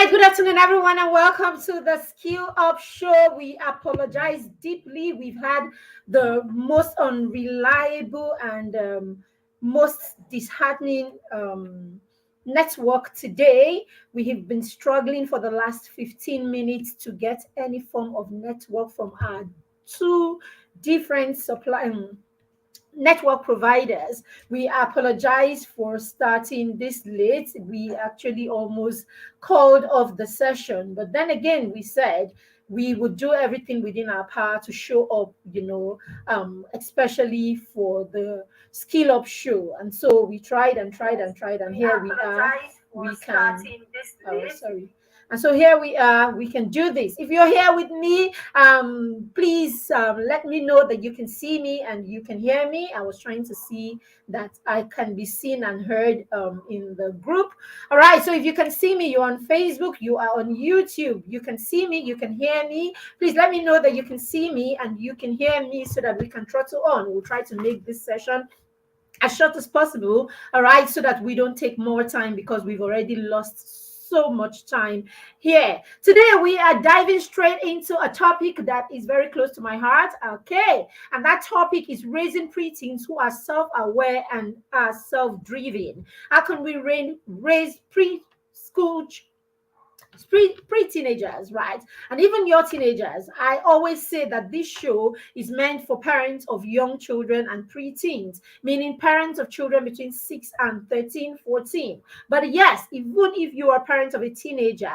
right, good afternoon, everyone, and welcome to the Skill Up Show. We apologize deeply. We've had the most unreliable and most disheartening network today. We have been struggling for the last 15 minutes to get any form of network from our two different supply network providers. We apologize for starting this late. We actually almost called off the session, but then again, we said we would do everything within our power to show up, especially for the Skill Up show. And so we tried and tried and tried, and here we are. We can. Oh, sorry. And so here we are. We can do this. If you're here with me, please let me know that you can see me and you can hear me. I was trying to see that I can be seen and heard in the group. All right. So if you can see me, you're on Facebook, you are on YouTube, you can see me, you can hear me. Please let me know that you can see me and you can hear me so that we can throttle on. We'll try to make this session as short as possible, all right, so that we don't take more time because we've already lost so much time here. Today, we are diving straight into a topic that is very close to my heart, okay, and that topic is raising preteens who are self-aware and are self-driven. How can we raise preschool pre-teenagers, right? And even your teenagers. I always say that this show is meant for parents of young children and preteens, meaning parents of children between 6 and 13, 14. But yes, even if you are a parent of a teenager,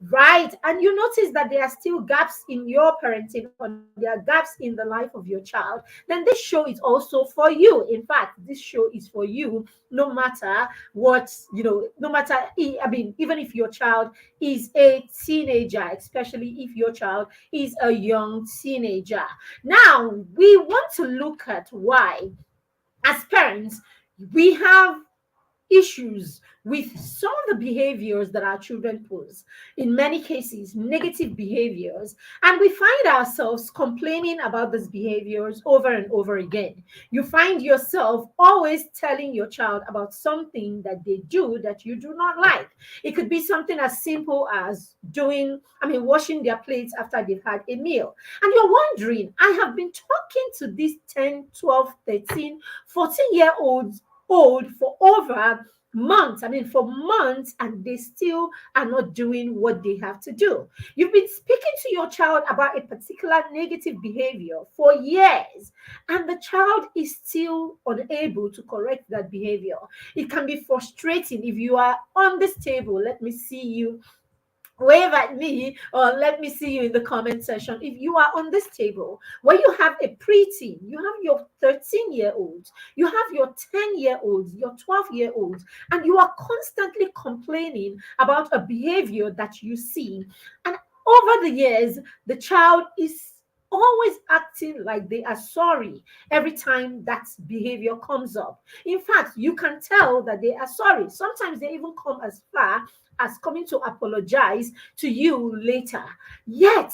right, and you notice that there are still gaps in your parenting or there are gaps in the life of your child, then this show is also for you. In fact, this show is for you no matter what, no matter, I mean, even if your child is a teenager, especially if your child is a young teenager. Now, we want to look at why, as parents, we have issues with some of the behaviors that our children pose, in many cases negative behaviors, and we find ourselves complaining about these behaviors over and over again. You find yourself always telling your child about something that they do that you do not like. It could be something as simple as washing their plates after they've had a meal, and you're wondering, I have been talking to these 10, 12, 13, 14-year olds for over months, for months, and they still are not doing what they have to do. You've been speaking to your child about a particular negative behavior for years, and the child is still unable to correct that behavior. It can be frustrating. If you are on this table, let me see you, wave at me, or let me see you in the comment section. If you are on this table where you have a preteen, you have your 13-year-olds, you have your 10-year-olds, your 12-year-olds, and you are constantly complaining about a behavior that you see, and over the years the child is always acting like they are sorry every time that behavior comes up. In fact, you can tell that they are sorry. Sometimes they even come as far as coming to apologize to you later. Yet,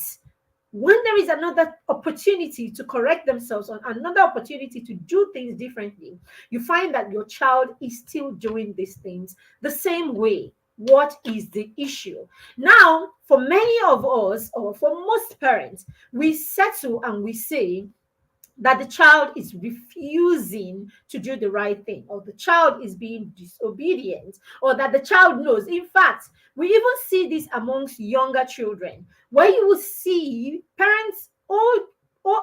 when there is another opportunity to correct themselves, or another opportunity to do things differently, you find that your child is still doing these things the same way. What is the issue? Now, for many of us, or for most parents, we settle and we say that the child is refusing to do the right thing, or the child is being disobedient, or that the child knows. In fact, we even see this amongst younger children, where you will see parents or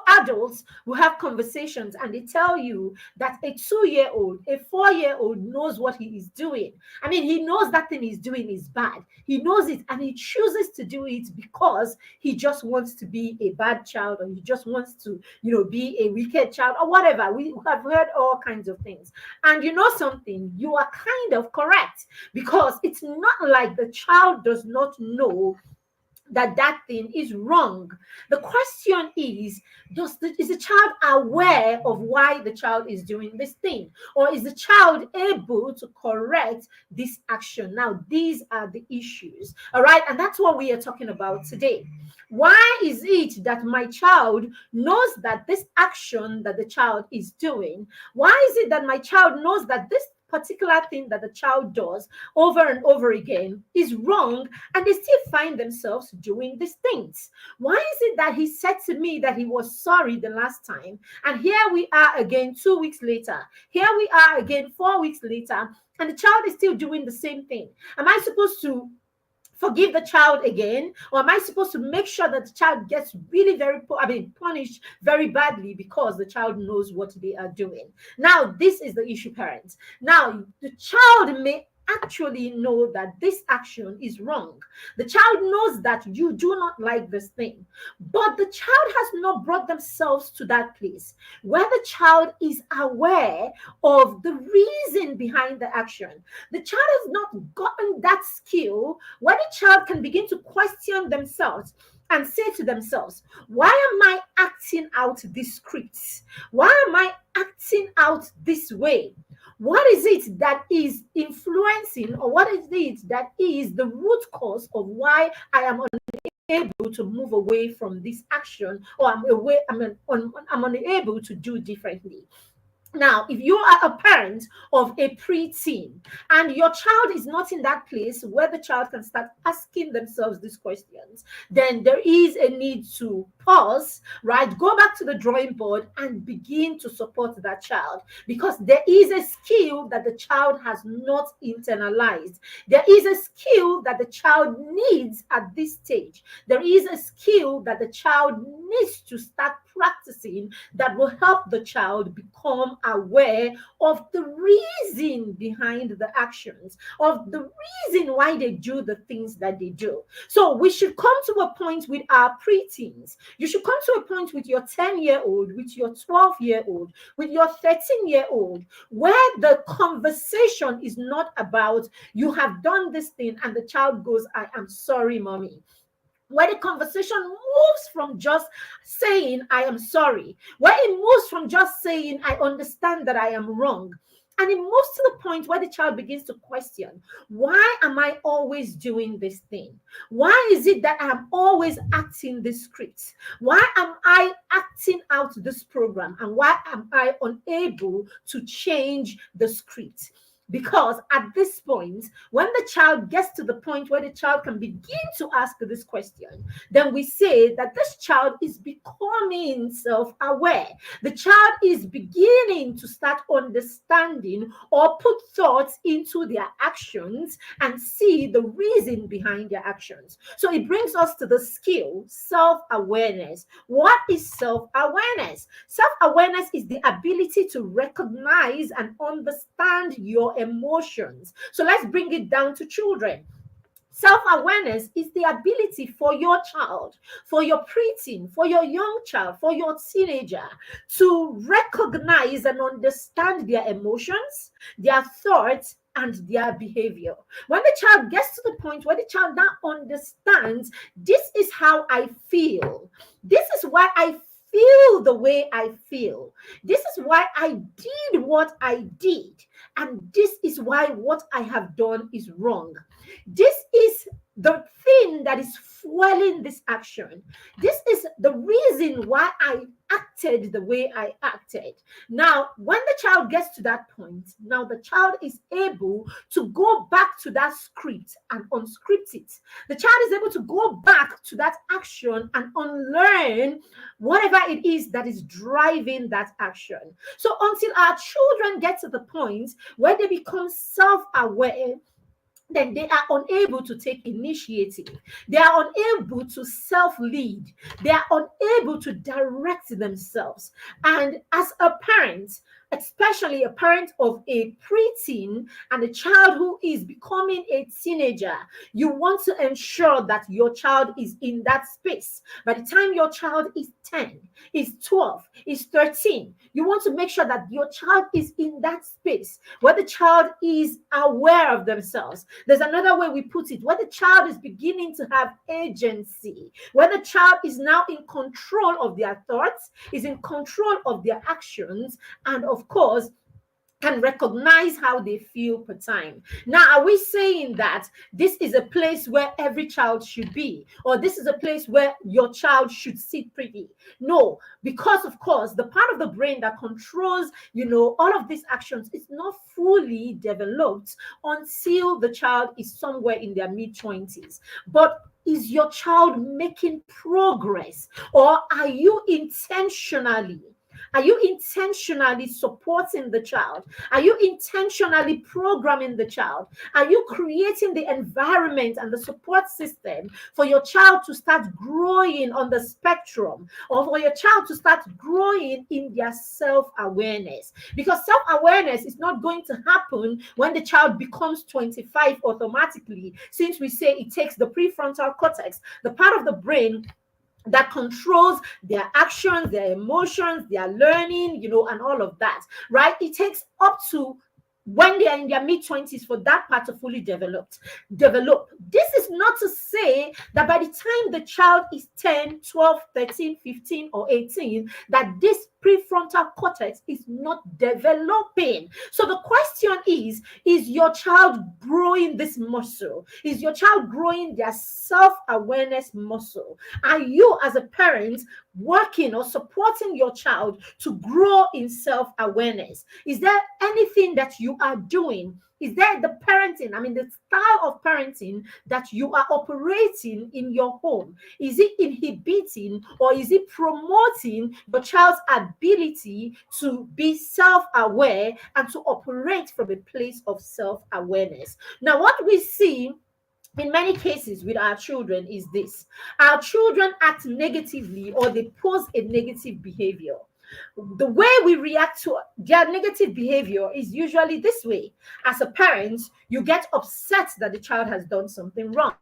adults will have conversations and they tell you that a 2-year-old, a 4-year-old knows what he is doing. He knows that thing he's doing is bad. He knows it and he chooses to do it because he just wants to be a bad child, or he just wants to, be a wicked child, or whatever. We have heard all kinds of things. And you know something, you are kind of correct, because it's not like the child does not know that thing is wrong. The question is the child aware of why the child is doing this thing, or is the child able to correct this action? Now, these are the issues, all right, and that's what we are talking about today. Why is it that my child knows that this action that the child is doing, why is it that my child knows that this particular thing that the child does over and over again is wrong, and they still find themselves doing these things. Why is it that he said to me that he was sorry the last time, and here we are again 2 weeks later, here we are again 4 weeks later, and the child is still doing the same thing? Am I supposed to forgive the child again, or am I supposed to make sure that the child gets really punished very badly because the child knows what they are doing? Now, this is the issue, parents. Now, the child may actually know that this action is wrong. The child knows that you do not like this thing, but the child has not brought themselves to that place where the child is aware of the reason behind the action. The child has not gotten that skill where the child can begin to question themselves and say to themselves, why am I acting out this script? Why am I acting out this way? What is it that is influencing, or what is it that is the root cause of why I am unable to move away from this action, or I'm unable to do differently? Now, if you are a parent of a preteen and your child is not in that place where the child can start asking themselves these questions, then there is a need to pause, right? Go back to the drawing board and begin to support that child, because there is a skill that the child has not internalized. There is a skill that the child needs at this stage. There is a skill that the child needs to start practicing that will help the child become aware of the reason behind the actions, of the reason why they do the things that they do. So we should come to a point with our preteens. You should come to a point with your 10-year-old, with your 12-year-old, with your 13-year-old, where the conversation is not about you have done this thing and the child goes, I am sorry, mommy. Where the conversation moves from just saying, I am sorry, where it moves from just saying, I understand that I am wrong, and it moves to the point where the child begins to question, why am I always doing this thing? Why is it that I'm always acting this script? Why am I acting out this program? And why am I unable to change the script? Because at this point, when the child gets to the point where the child can begin to ask this question, then we say that this child is becoming self-aware. The child is beginning to start understanding or put thoughts into their actions and see the reason behind their actions. So it brings us to the skill, self-awareness. What is self-awareness? Self-awareness is the ability to recognize and understand your emotions. So let's bring it down to children. Self-awareness is the ability for your child, for your preteen, for your young child, for your teenager to recognize and understand their emotions, their thoughts, and their behavior. When the child gets to the point where the child now understands, this is how I feel, this is why I feel the way I feel, this is why I did what I did, and this is why what I have done is wrong. This is the thing that is fueling this action. This is the reason why I acted the way I acted. Now, when the child gets to that point, now the child is able to go back to that script and unscript it. The child is able to go back to that action and unlearn whatever it is that is driving that action. So until our children get to the point where they become self-aware, then they are unable to take initiative. They are unable to self-lead. They are unable to direct themselves. And as a parent, especially a parent of a preteen and a child who is becoming a teenager, you want to ensure that your child is in that space. By the time your child is 10, is 12, is 13, you want to make sure that your child is in that space where the child is aware of themselves. There's another way we put it, where the child is beginning to have agency, where the child is now in control of their thoughts, is in control of their actions, and of course, can recognize how they feel per time. Now, are we saying that this is a place where every child should be, or this is a place where your child should sit pretty? No, because of course, the part of the brain that controls, all of these actions is not fully developed until the child is somewhere in their mid-20s. But is your child making progress, or are you intentionally supporting the child? Are you intentionally programming the child? Are you creating the environment and the support system for your child to start growing on the spectrum, or for your child to start growing in their self-awareness? Because self-awareness is not going to happen when the child becomes 25 automatically, since we say it takes the prefrontal cortex, the part of the brain that controls their actions, their emotions, their learning, and all of that, right? It takes up to when they are in their mid-20s for that part to fully develop. This is not to say that by the time the child is 10, 12, 13, 15, or 18, that this prefrontal cortex is not developing. So the question is your child growing this muscle? Is your child growing their self-awareness muscle? Are you, as a parent, working or supporting your child to grow in self-awareness? Is there anything that you are doing? Is there the style of parenting that you are operating in your home? Is it inhibiting or is it promoting your child's ability to be self-aware and to operate from a place of self-awareness? Now, what we see in many cases with our children is this: our children act negatively, or they pose a negative behavior. The way we react to their negative behavior is usually this way. As a parent, you get upset that the child has done something wrong.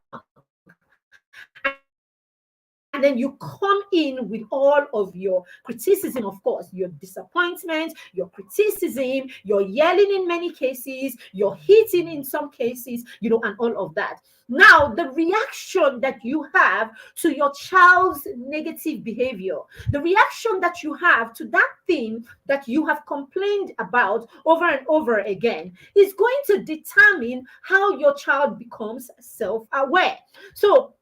And then you come in with all of your criticism, of course, your disappointment, your criticism, your yelling in many cases, your hitting in some cases, and all of that. Now, the reaction that you have to your child's negative behavior, the reaction that you have to that thing that you have complained about over and over again, is going to determine how your child becomes self-aware. So,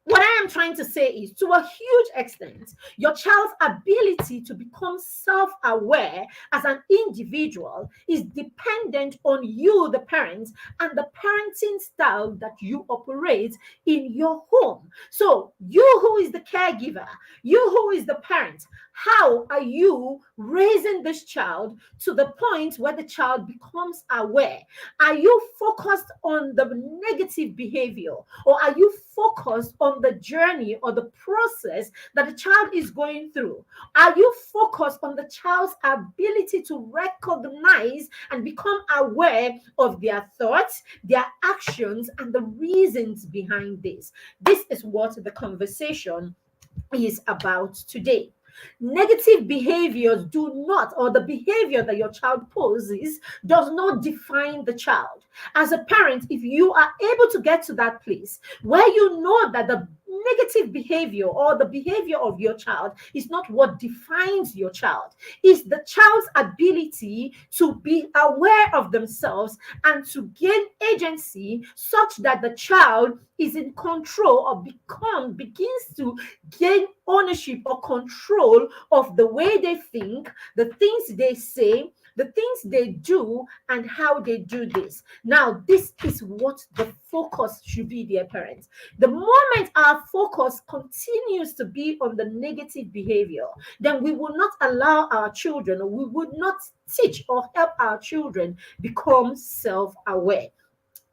what I am trying to say is, to a huge extent, your child's ability to become self-aware as an individual is dependent on you, the parents, and the parenting style that you operate in your home. So, you who is the caregiver, you who is the parent, how are you raising this child to the point where the child becomes aware? Are you focused on the negative behavior, or are you focused on the journey or the process that the child is going through? Are you focused on the child's ability to recognize and become aware of their thoughts, their actions, and the reasons behind this? This is what the conversation is about today. Negative behaviors do not, or the behavior that your child poses does not define the child. As a parent, if you are able to get to that place where you know that the negative behavior or the behavior of your child is not what defines your child, is the child's ability to be aware of themselves and to gain agency such that the child is in control or begins to gain ownership or control of the way they think, the things they say, the things they do, and how they do this. Now, this is what the focus should be, dear parents. The moment our focus continues to be on the negative behavior, then we will not allow our children, or we would not teach or help our children become self-aware.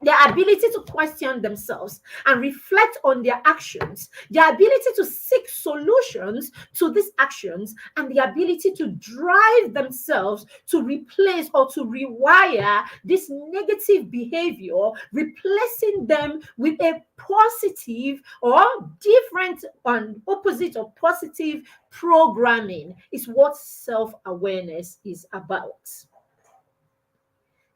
Their ability to question themselves and reflect on their actions, their ability to seek solutions to these actions, and the ability to drive themselves to replace or to rewire this negative behavior, replacing them with a positive or different and opposite of positive programming, is what self-awareness is about.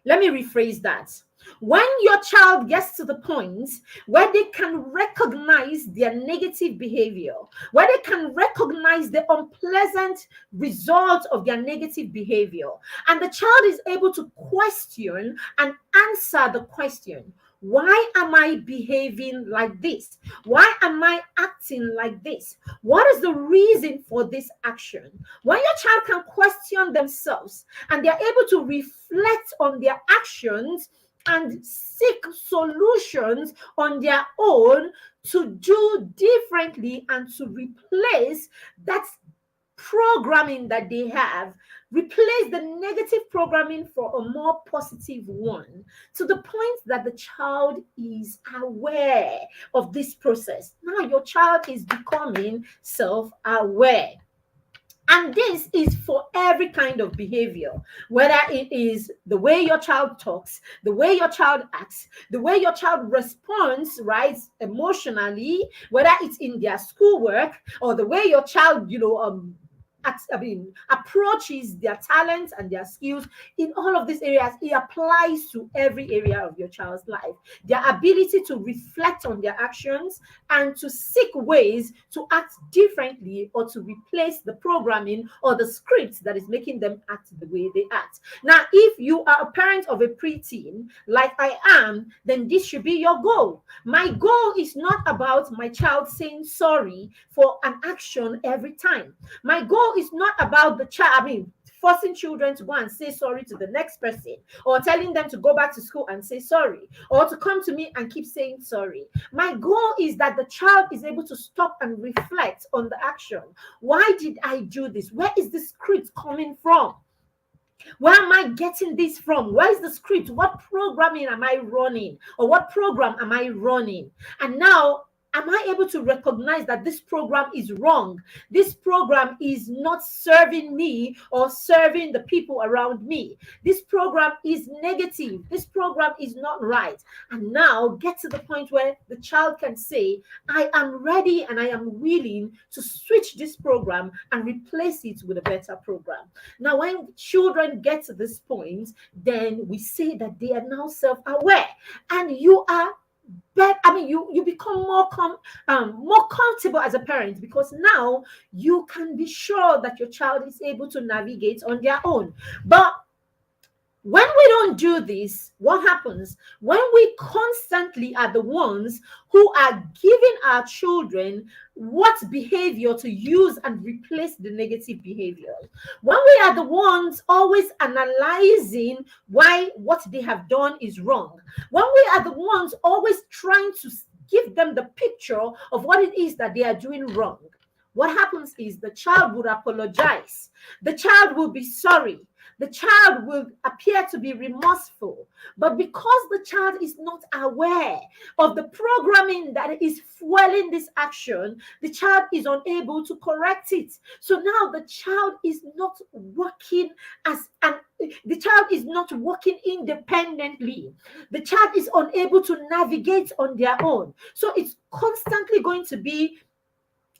Let me rephrase that. When your child gets to the point where they can recognize their negative behavior, where they can recognize the unpleasant result of their negative behavior, and the child is able to question and answer the question, why am I behaving like this? Why am I acting like this? What is the reason for this action? When your child can question themselves and they're able to reflect on their actions and seek solutions on their own to do differently and to replace that programming that they have, replace the negative programming for a more positive one, to the point that the child is aware of this process. Now your child is becoming self-aware. And this is for every kind of behavior, whether it is the way your child talks, the way your child acts, the way your child responds, right, emotionally, whether it's in their schoolwork or the way your child, approaches their talents and their skills. In all of these areas, it applies to every area of your child's life. Their ability to reflect on their actions and to seek ways to act differently or to replace the programming or the script that is making them act the way they act. Now, if you are a parent of a preteen, like I am, then this should be your goal. My goal is not about my child saying sorry for an action every time. My goal is not about the child, forcing children to go and say sorry to the next person, or telling them to go back to school and say sorry, or to come to me and keep saying sorry. My goal is that the child is able to stop and reflect on the action. Why did I do this? Where is the script coming from? Where am I getting this from? Where is the script? What programming am I running? Or what program am I running? And now, am I able to recognize that this program is wrong? This program is not serving me or serving the people around me. This program is negative. This program is not right. And now get to the point where the child can say, I am ready and I am willing to switch this program and replace it with a better program. Now, when children get to this point, then we say that they are now self-aware, and you are you become more comfortable as a parent, because now you can be sure that your child is able to navigate on their own. But when we don't do this, what happens? When we constantly are the ones who are giving our children what behavior to use and replace the negative behavior, when we are the ones always analyzing why what they have done is wrong, when we are the ones always trying to give them the picture of what it is that they are doing wrong, what happens is the child would apologize. The child will be sorry. The child will appear to be remorseful. But because the child is not aware of the programming that is fueling this action, the child is unable to correct it. So now the child is not working the child is not working independently. The child is unable to navigate on their own. So it's constantly going to be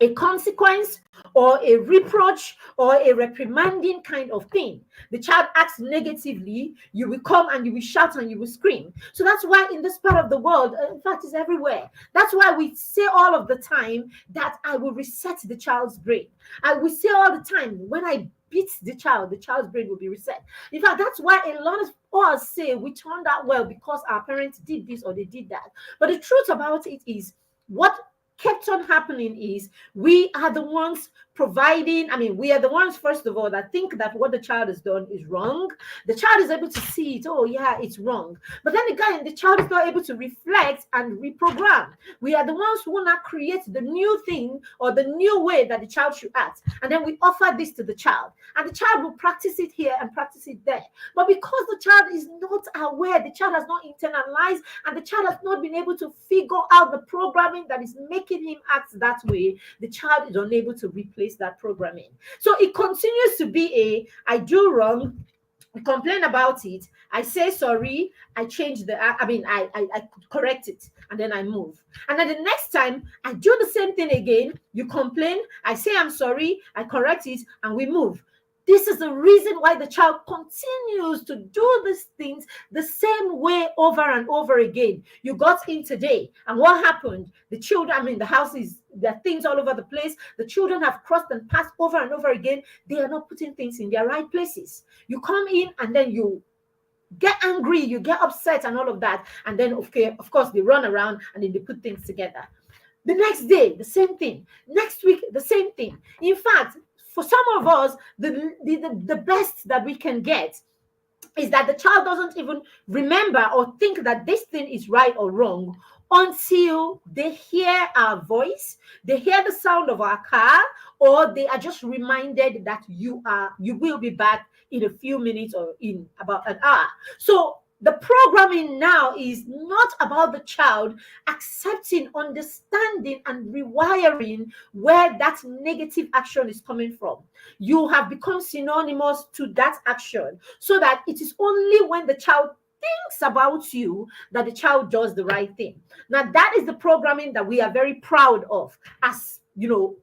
a consequence or a reproach or a reprimanding kind of thing. The child acts negatively, you will come and you will shout and you will scream. So that's why in this part of the world, in fact, it's everywhere. That's why we say all of the time that I will reset the child's brain. I will say all the time, when I beat the child's brain will be reset. In fact, that's why a lot of us say we turned out well because our parents did this or they did that. But the truth about it is, what kept on happening is we are the ones providing, we are the ones, first of all, that think that what the child has done is wrong. The child is able to see it, oh yeah, it's wrong. But then again, the child is not able to reflect and reprogram. We are the ones who now create the new thing or the new way that the child should act. And then we offer this to the child. And the child will practice it here and practice it there. But because the child is not aware, the child has not internalized, and the child has not been able to figure out the programming that is making him act that way, the child is unable to replace that programming. So it continues to be I do wrong, I complain about it, I say sorry, I change I correct it, and then I move. And then the next time I do the same thing again, you complain, I say I'm sorry, I correct it, and we move. This is the reason why the child continues to do these things the same way over and over again. You got in today, and what happened? The children, the house is, there are things all over the place. The children have crossed and passed over and over again. They are not putting things in their right places. You come in and then you get angry, you get upset and all of that. And then, okay, of course, they run around and then they put things together. The next day, the same thing. Next week, the same thing. In fact, for some of us, the best that we can get is that the child doesn't even remember or think that this thing is right or wrong until they hear our voice, they hear the sound of our car, or they are just reminded that you will be back in a few minutes or in about an hour. So the programming now is not about the child accepting, understanding, and rewiring where that negative action is coming from. You have become synonymous to that action, so that it is only when the child thinks about you that the child does the right thing. Now, that is the programming that we are very proud of, as you know,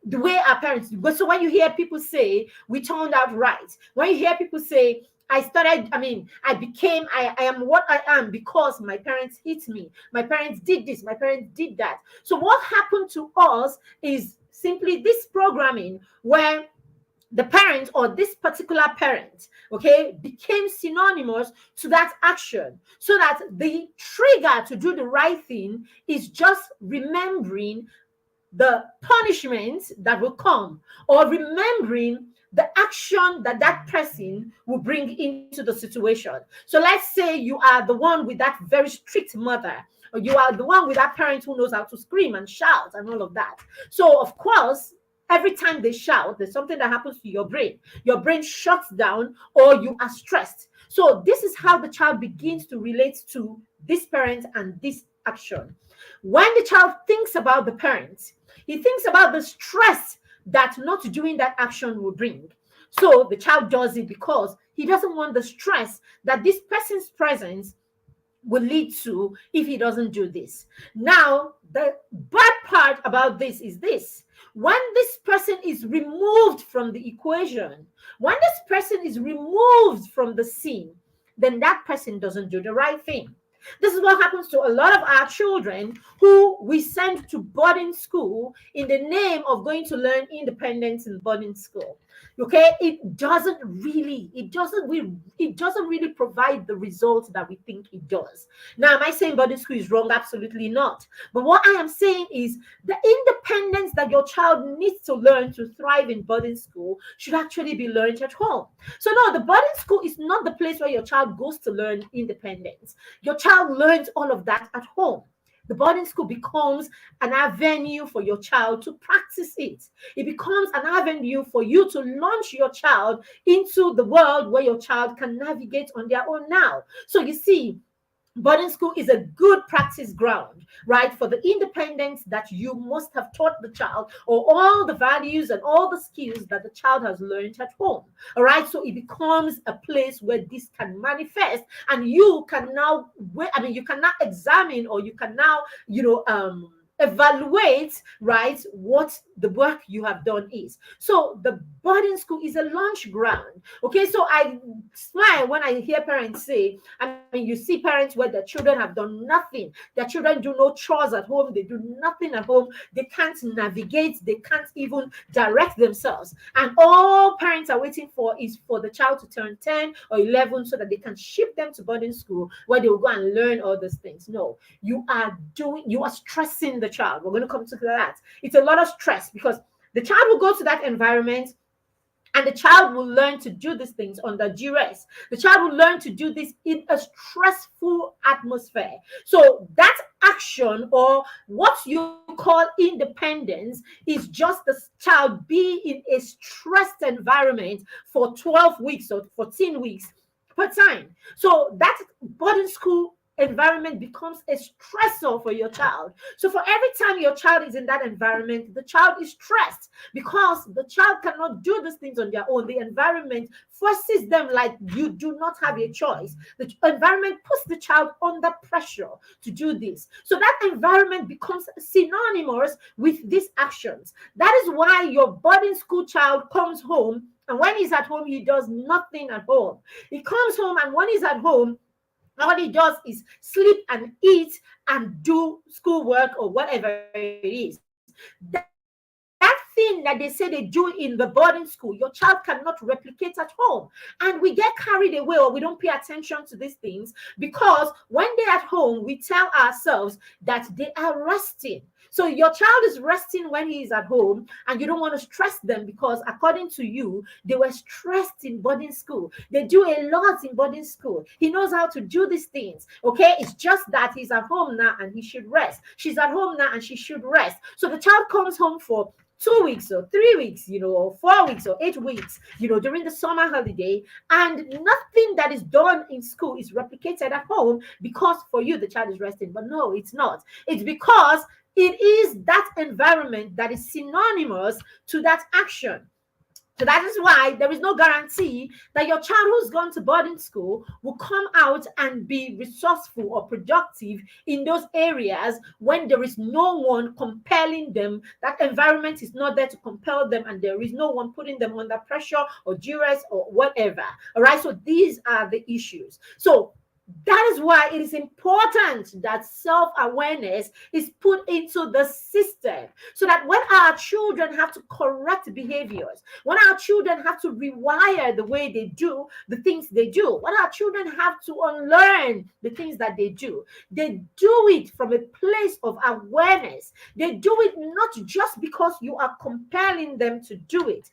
the way our parents do. But so when you hear people say we turned out right, when you hear people say I am what I am because my parents hit me, my parents did this, my parents did that. So what happened to us is simply this programming where the parent or this particular parent, okay, became synonymous to that action, so that the trigger to do the right thing is just remembering the punishment that will come, or remembering the action that that person will bring into the situation. So let's say you are the one with that very strict mother, or you are the one with that parent who knows how to scream and shout and all of that. So of course, every time they shout, there's something that happens to your brain. Your brain shuts down, or you are stressed. So this is how the child begins to relate to this parent and this action. When the child thinks about the parent, he thinks about the stress that not doing that action will bring. So the child does it because he doesn't want the stress that this person's presence will lead to if he doesn't do this. Now, the bad part about this is this. When this person is removed from the equation, when this person is removed from the scene, then that person doesn't do the right thing. This is what happens to a lot of our children who we send to boarding school in the name of going to learn independence in boarding school. Okay, it doesn't really provide the results that we think it does. Now, am I saying boarding school is wrong? Absolutely not. But what I am saying is the independence that your child needs to learn to thrive in boarding school should actually be learned at home. So no, the boarding school is not the place where your child goes to learn independence. Your child learns all of that at home. The boarding school becomes an avenue for your child to practice it. It becomes an avenue for you to launch your child into the world where your child can navigate on their own now. So you see, boarding school is a good practice ground, right, for the independence that you must have taught the child, or all the values and all the skills that the child has learned at home. All right, so it becomes a place where this can manifest, and you can now, you can now examine, or you can now, evaluate, right, what the work you have done is. So the boarding school is a launch ground. Okay, so I smile when I hear parents say, you see parents where their children have done nothing. Their children do no chores at home. They do nothing at home. They can't navigate. They can't even direct themselves. And all parents are waiting for is for the child to turn 10 or 11 so that they can ship them to boarding school where they will go and learn all these things. No, you are stressing the child. We're going to come to that. It's a lot of stress because the child will go to that environment, and the child will learn to do these things under duress. The child will learn to do this in a stressful atmosphere. So that action, or what you call independence, is just the child be in a stressed environment for 12 weeks or 14 weeks per time. So that boarding school environment becomes a stressor for your child. So for every time your child is in that environment, the child is stressed because the child cannot do these things on their own. The environment forces them like you do not have a choice. The environment puts the child under pressure to do this. So that environment becomes synonymous with these actions. That is why your boarding school child comes home, and when he's at home, he does nothing at home. He comes home, and when he's at home, all he does is sleep and eat and do schoolwork or whatever it is. That thing that they say they do in the boarding school, your child cannot replicate at home. And we get carried away, or we don't pay attention to these things, because when they're at home, we tell ourselves that they are resting. So your child is resting when he is at home, and you don't want to stress them because, according to you, they were stressed in boarding school. They do a lot in boarding school. He knows how to do these things. Okay, it's just that he's at home now and he should rest. She's at home now and she should rest. So the child comes home for 2 weeks or 3 weeks, or 4 weeks or 8 weeks, during the summer holiday, and nothing that is done in school is replicated at home because for you the child is resting. But no, it's not. It's because it is that environment that is synonymous to that action. So that is why there is no guarantee that your child who's gone to boarding school will come out and be resourceful or productive in those areas when there is no one compelling them. That environment is not there to compel them, and there is no one putting them under pressure or duress or whatever. All right. So these are the issues. So that is why it is important that self-awareness is put into the system, so that when our children have to correct behaviors, when our children have to rewire the way they do the things they do, when our children have to unlearn the things that they do it from a place of awareness. They do it not just because you are compelling them to do it.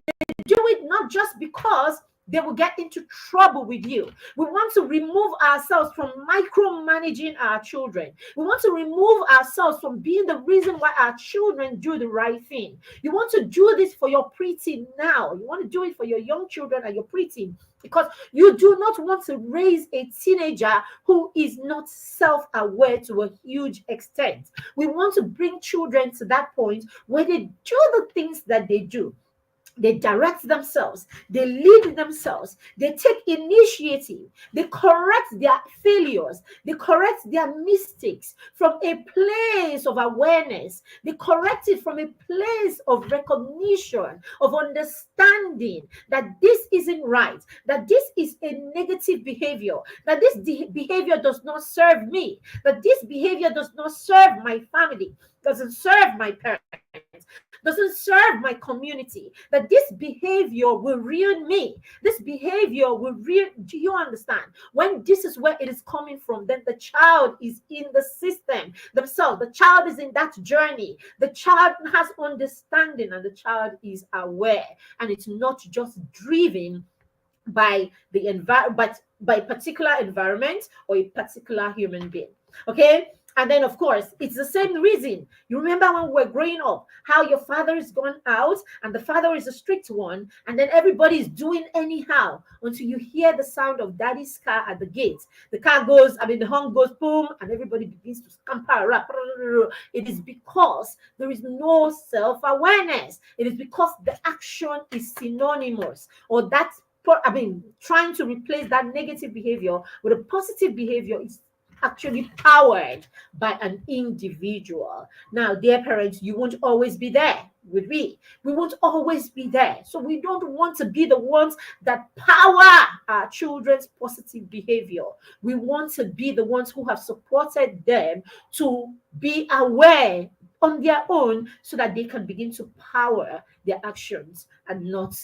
They do it not just because they will get into trouble with you. We want to remove ourselves from micromanaging our children. We want to remove ourselves from being the reason why our children do the right thing. You want to do this for your preteen now. You want to do it for your young children and your preteen, because you do not want to raise a teenager who is not self-aware to a huge extent. We want to bring children to that point where they do the things that they do. They direct themselves, they lead themselves, they take initiative, they correct their failures, they correct their mistakes from a place of awareness, they correct it from a place of recognition, of understanding that this isn't right, that this is a negative behavior, that this behavior does not serve me, that this behavior does not serve my family, doesn't serve my parents, doesn't serve my community, that this behavior will ruin me. This behavior will ruin. Do you understand? When this is where it is coming from, then the child is in the system themselves. The child is in that journey. The child has understanding and the child is aware, and it's not just driven by the environment, but by a particular environment or a particular human being. Okay. And then, of course, it's the same reason. You remember when we were growing up, how your father is gone out and the father is a strict one, and then everybody is doing anyhow until you hear the sound of daddy's car at the gate. The car goes, the horn goes boom, and everybody begins to scamper around. It is because there is no self-awareness. It is because the action is synonymous, or that's trying to replace that negative behavior with a positive behavior is actually powered by an individual. Now, dear parents, you won't always be there with me. We won't always be there. So we don't want to be the ones that power our children's positive behavior. We want to be the ones who have supported them to be aware on their own so that they can begin to power their actions and not,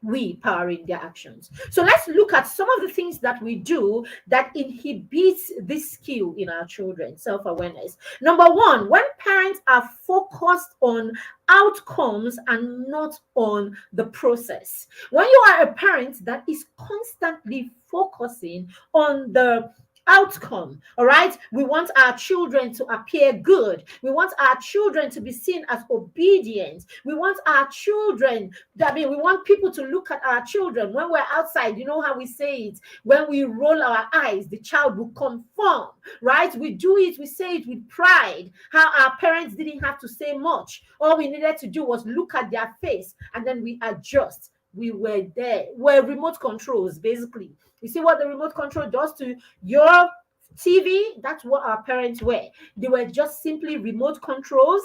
we powering their actions. So let's look at some of the things that we do that inhibits this skill in our children, self-awareness. Number one, when parents are focused on outcomes and not on the process. When you are a parent that is constantly focusing on the outcome. All right. We want our children to appear good. We want our children to be seen as obedient. We want our children, we want people to look at our children when we're outside. You know how we say it? When we roll our eyes, the child will conform, right? We do it, we say it with pride. How our parents didn't have to say much. All we needed to do was look at their face and then we adjust. We were there. We're remote controls, basically. You see what the remote control does to your TV? That's what our parents were. They were just simply remote controls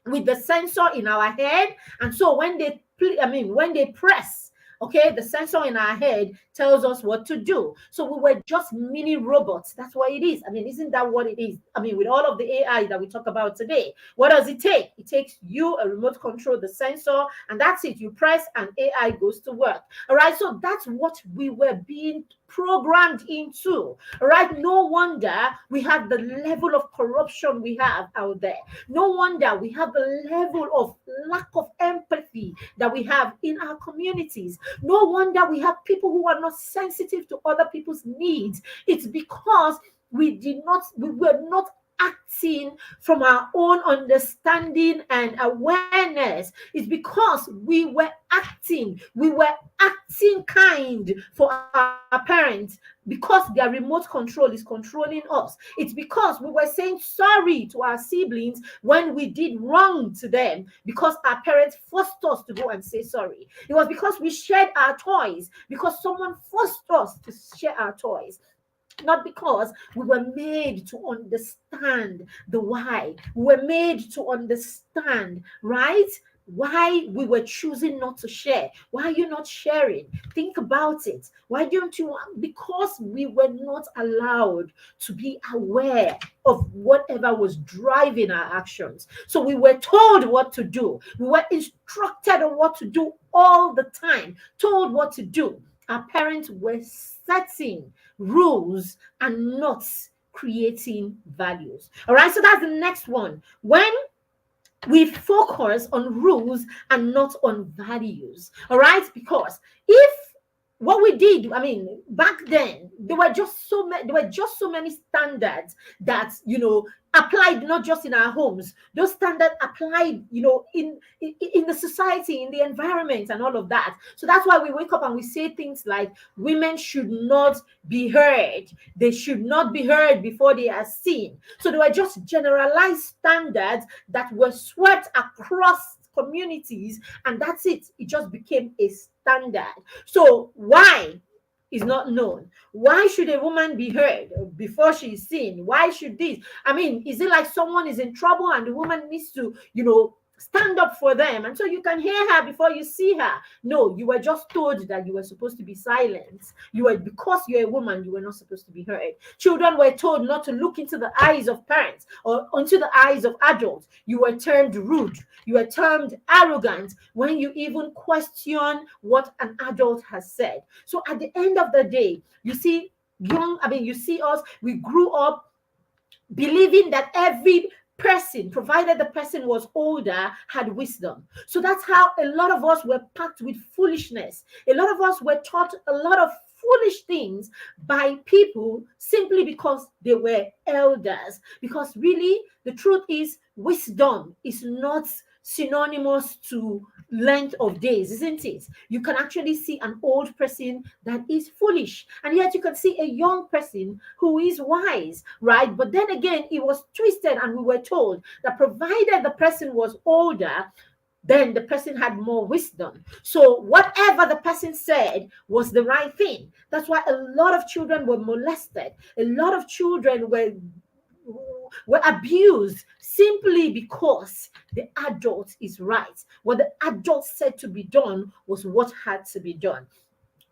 with the sensor in our head. And so when they press, okay, the sensor in our head tells us what to do. So we were just mini robots. That's what it is. Isn't that what it is? With all of the AI that we talk about today, what does it take? It takes you, a remote control, the sensor, and that's it. You press and AI goes to work. All right. So that's what we were being programmed into. All right. No wonder we have the level of corruption we have out there. No wonder we have the level of lack of empathy that we have in our communities. No wonder we have people who are not sensitive to other people's needs. It's because we were not acting from our own understanding and awareness. It's because we were acting kind for our parents because their remote control is controlling us. It's because we were saying sorry to our siblings when we did wrong to them because our parents forced us to go and say sorry. It was because we shared our toys because someone forced us to share our toys. Not because we were made to understand the why. We were made to understand, right? Why we were choosing not to share. Why are you not sharing? Think about it. Why don't you? Because we were not allowed to be aware of whatever was driving our actions. So we were told what to do. We were instructed on what to do all the time, told what to do. Our parents were setting rules and not creating values. All right, so that's the next one. When we focus on rules and not on values. All right, because if what we did, back then, there were just so many standards that applied not just in our homes. Those standards applied, in the society, in the environment, and all of that. So that's why we wake up and we say things like women should not be heard. They should not be heard before they are seen. So they were just generalized standards that were swept across communities, and that's it. It just became a standard. So why is not known? Why should a woman be heard before she is seen? Why should this? Is it like someone is in trouble and the woman needs to, stand up for them, and so you can hear her before you see her? No, you were just told that you were supposed to be silent. Because you're a woman, you were not supposed to be heard. Children were told not to look into the eyes of parents or into the eyes of adults. You were termed rude. You were termed arrogant when you even question what an adult has said. So at the end of the day, you see us, we grew up believing that every person, provided the person was older, had wisdom. So that's how a lot of us were packed with foolishness. A lot of us were taught a lot of foolish things by people simply because they were elders. Because really, the truth is, wisdom is not synonymous to length of days, isn't it? You can actually see an old person that is foolish, and yet you can see a young person who is wise, right? But then again, it was twisted, and we were told that provided the person was older, then the person had more wisdom. So whatever the person said was the right thing. That's why a lot of children were molested. A lot of children were abused simply because the adult is right. What the adult said to be done was what had to be done.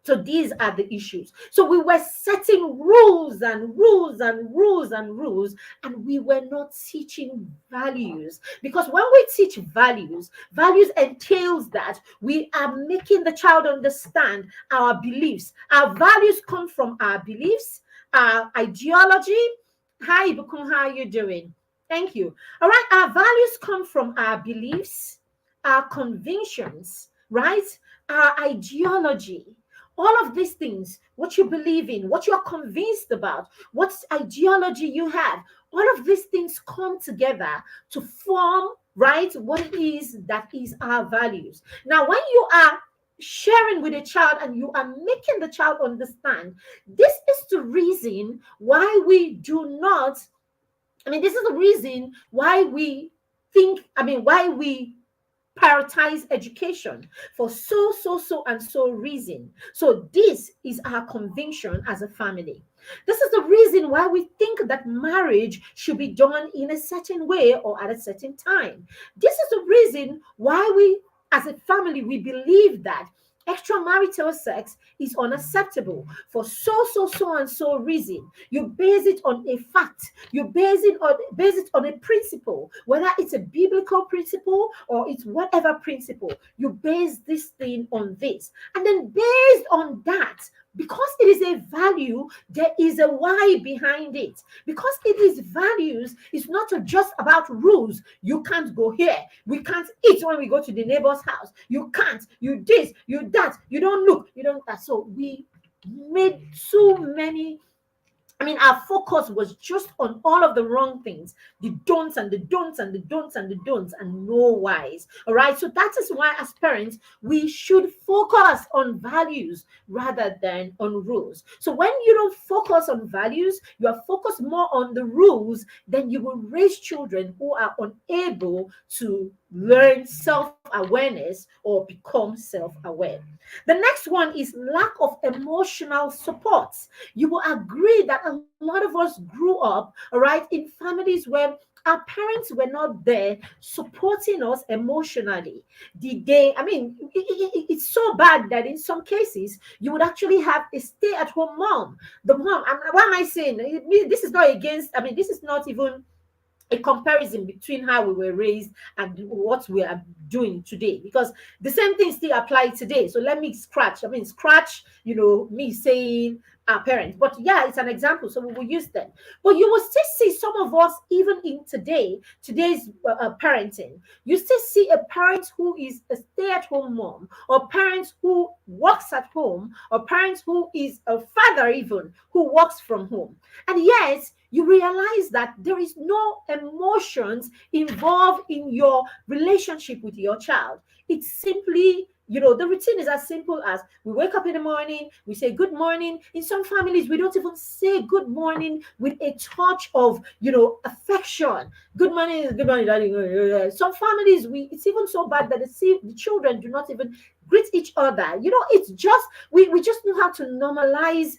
So these are the issues. So we were setting rules and rules and rules and rules, and we were not teaching values. Because when we teach values entails that we are making the child understand our beliefs. Our values come from our beliefs, our ideology. Hi, Bukum, how are you doing? Thank you. All right, our values come from our beliefs, our convictions, right? Our ideology. all of these things, what you believe in, what you are convinced about, what ideology you have, all of these things come together to form, right, what it is that is our values. Now, when you are sharing with a child and you are making the child understand, this is the reason why we do not, this is the reason why we think, why we prioritize education for and so reason. So this is our conviction as a family. This is the reason why we think that marriage should be done in a certain way or at a certain time. This is the reason why we as a family we believe that extramarital sex is unacceptable for and so reason. You base it on a fact. You base it on a principle, whether it's a biblical principle or it's whatever principle. You base this thing on this, and then based on that, because it is a value, there is a why behind it. Because it is values, it's not just about rules. You can't go here. We can't eat when we go to the neighbor's house. You can't. You this, you that. You don't look. You don't that. So we made so many. Our focus was just on all of the wrong things, the don'ts and the don'ts and the don'ts and the don'ts, and no whys. All right. So that is why, as parents, we should focus on values rather than on rules. So when you don't focus on values, you are focused more on the rules, then you will raise children who are unable to learn self-awareness or become self-aware. The next one is lack of emotional support. You will agree that a lot of us grew up, all right, in families where our parents were not there supporting us emotionally. It's so bad that in some cases you would actually have a stay-at-home mom. The mom, why am I saying this is not against, this is not even a comparison between how we were raised and what we are doing today, because the same thing still apply today. So let me scratch me saying our parents, but yeah, it's an example, so we will use them. But you will still see some of us, even in today's parenting, you still see a parent who is a stay-at-home mom, or parents who works at home, or parents who is a father even who works from home. And yes, you realize that there is no emotions involved in your relationship with your child. It's simply, the routine is as simple as we wake up in the morning, we say good morning. In some families, we don't even say good morning with a touch of, affection. Good morning is good morning, daddy. Some families, it's even so bad that the children do not even greet each other. It's just, we just know how to normalize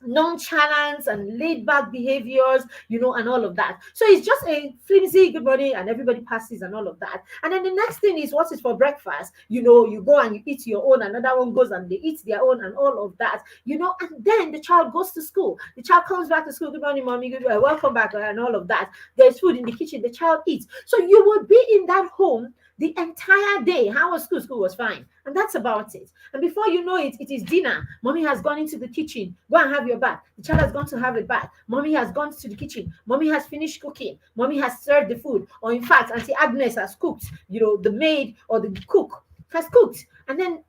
nonchalance and laid back behaviors, and all of that. So it's just a flimsy good morning and everybody passes and all of that. And then the next thing is, what is for breakfast? You go and you eat your own, another one goes and they eat their own and all of that, and then the child goes to school. The child comes back to school. Good morning, mommy. Welcome back, and all of that. There's food in the kitchen. The child eats. So you will be in that home the entire day. How was school? School was fine. And that's about it. And before you know it, it is dinner. Mommy has gone into the kitchen. Go and have your bath. The child has gone to have a bath. Mommy has gone to the kitchen. Mommy has finished cooking. Mommy has served the food. Or in fact, Auntie Agnes has cooked. The maid or the cook has cooked. And then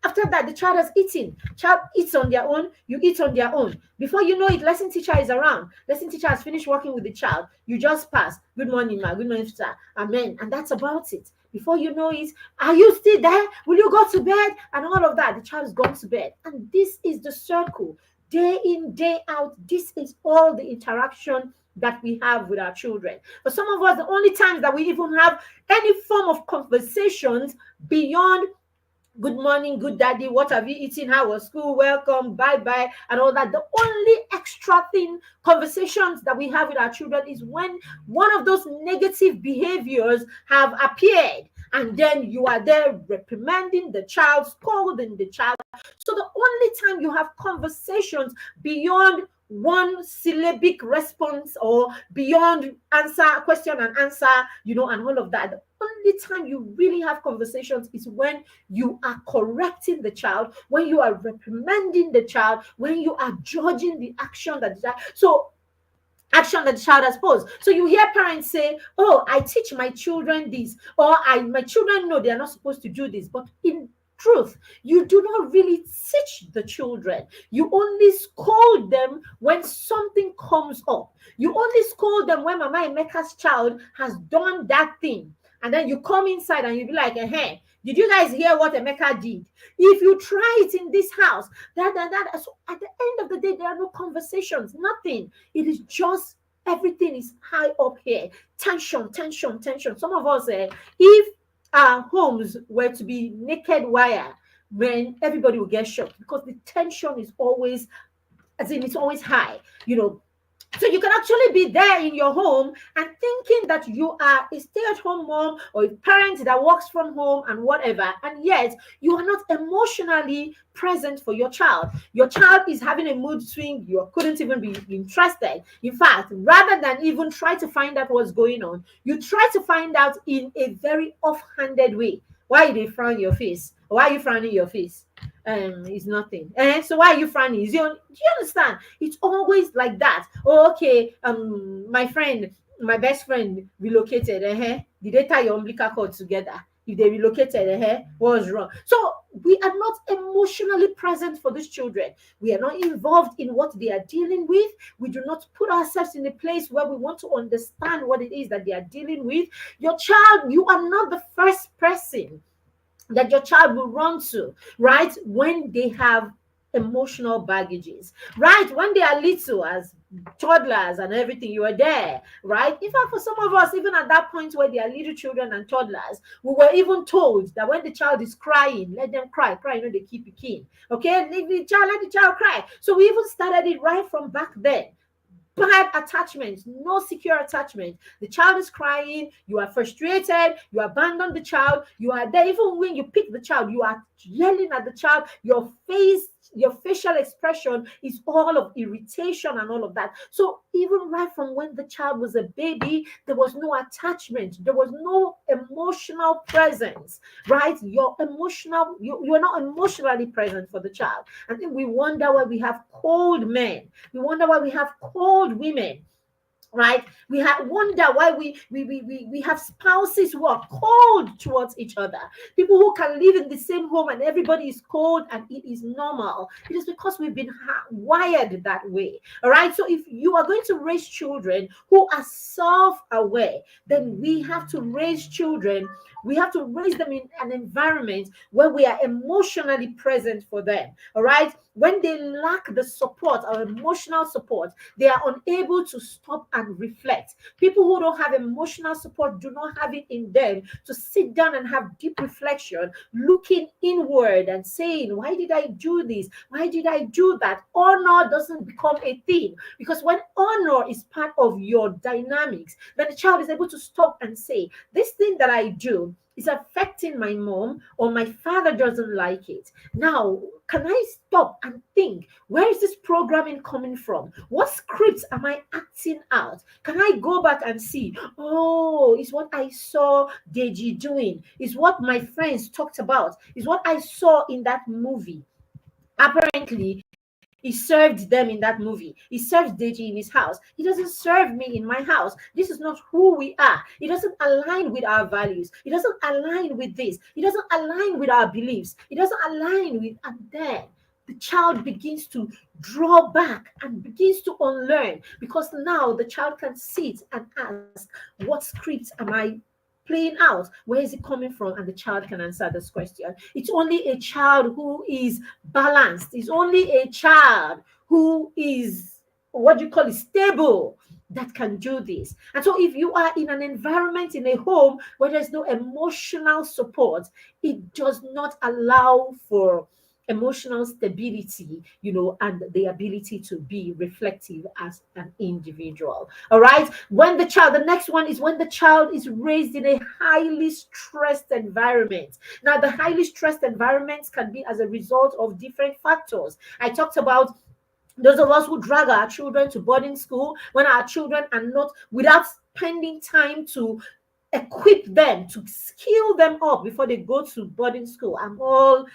after that, the child has eaten. Child eats on their own. You eat on their own. Before you know it, lesson teacher is around. Lesson teacher has finished working with the child. You just pass. Good morning, ma. Good morning, sir. Amen. And that's about it. Before you know it, are you still there? Will you go to bed? And all of that. The child has gone to bed. And this is the circle. Day in, day out. This is all the interaction that we have with our children. For some of us, the only times that we even have any form of conversations beyond good morning, good daddy, what have you eaten, how was school, welcome, bye-bye, and all that. The only extra conversations that we have with our children is when one of those negative behaviors have appeared, and then you are there reprimanding the child, scolding the child. So the only time you have conversations beyond one syllabic response or beyond question and answer, and all of that, the only time you really have conversations is when you are correcting the child, when you are reprimanding the child, when you are judging the action that the child has posed. So you hear parents say, oh, I teach my children this, or my children know they are not supposed to do this. But in truth, you do not really teach the children. You only scold them when something comes up. You only scold them when Mama Emeka's child has done that thing. And then you come inside and you be like, hey, did you guys hear what Emeka did? If you try it in this house, that. So at the end of the day, there are no conversations, nothing. It is just everything is high up here. Tension, tension, tension. Some of us, if our homes were to be naked wire, when everybody will get shocked because the tension is always, as in, it's always high, So you can actually be there in your home and thinking that you are a stay-at-home mom or a parent that works from home and whatever, and yet you are not emotionally present for your child. Your child is having a mood swing. You couldn't even be interested. In fact, rather than even try to find out what's going on, you try to find out in a very off-handed way. Why did they frown your face? Why are you frowning your face? It's nothing. So why are you frowning? Do you understand? It's always like that. Oh, okay. My best friend relocated. Did they tie your umbilical cord together? If they relocated, what was wrong? So we are not emotionally present for these children. We are not involved in what they are dealing with. We do not put ourselves in a place where we want to understand what it is that they are dealing with. Your child, you are not the first person that your child will run to, right? When they have emotional baggages, right? When they are little, as toddlers and everything, you are there, right? In fact, for some of us, even at that point where they are little children and toddlers, we were even told that when the child is crying, let them cry. Cry, they keep you keen. Okay, let the child cry. So we even started it right from back then. Bad attachment, no secure attachment. The child is crying, you are frustrated, you abandon the child, you are there. Even when you pick the child, you are yelling at the child, your facial expression is all of irritation and all of that. So even right from when the child was a baby, there was no attachment, there was no emotional presence, right? You are not emotionally present for the child. I think we wonder why we have cold men, we wonder why we have cold women, right? We wonder why we have spouses who are cold towards each other, people who can live in the same home and everybody is cold and it is normal. It is because we've been wired that way. All right, so if you are going to raise children who are self-aware, then we have to raise them in an environment where we are emotionally present for them. All right, when they lack the support or emotional support, they are unable to stop and reflect. People who don't have emotional support do not have it in them to sit down and have deep reflection, looking inward and saying, why did I do this? Why did I do that? Honor doesn't become a thing, because when honor is part of your dynamics, then the child is able to stop and say, this thing that I do is affecting my mom, or my father doesn't like it. Now, can I stop and think, where is this programming coming from? What scripts am I acting out? Can I go back and see, oh, it's what I saw Deji doing, is what my friends talked about, is what I saw in that movie. Apparently, he served them in that movie. He served Deji in his house. He doesn't serve me in my house. This is not who we are. It doesn't align with our values. It doesn't align with this. It doesn't align with our beliefs. It doesn't align with, and then the child begins to draw back and begins to unlearn, because now the child can sit and ask, what scripts am I playing out? Where is it coming from? And the child can answer this question. It's only a child who is balanced. It's only a child who is, what do you call it, stable, that can do this. And so if you are in an environment, in a home where there's no emotional support, it does not allow for emotional stability, and the ability to be reflective as an individual. All right. The next one is when the child is raised in a highly stressed environment. Now, the highly stressed environments can be as a result of different factors. I talked about those of us who drag our children to boarding school when our children are not, without spending time to equip them, to skill them up before they go to boarding school. I'm all,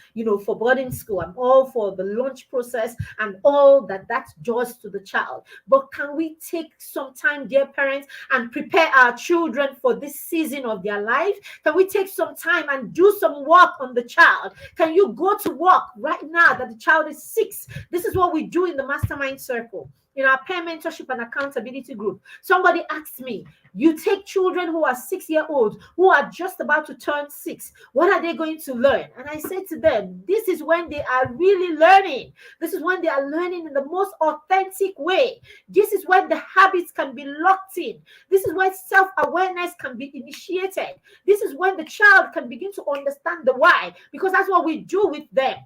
for boarding school. I'm all for the lunch process and all that does to the child. But can we take some time, dear parents, and prepare our children for this season of their life? Can we take some time and do some work on the child? Can you go to work right now that the child is 6? This is what we do in the mastermind circle. In our peer mentorship and accountability group, somebody asked me, you take children who are 6-year-olds, who are just about to turn 6. What are they going to learn? And I said to them, this is when they are really learning. This is when they are learning in the most authentic way. This is when the habits can be locked in. This is when self-awareness can be initiated. This is when the child can begin to understand the why, because that's what we do with them.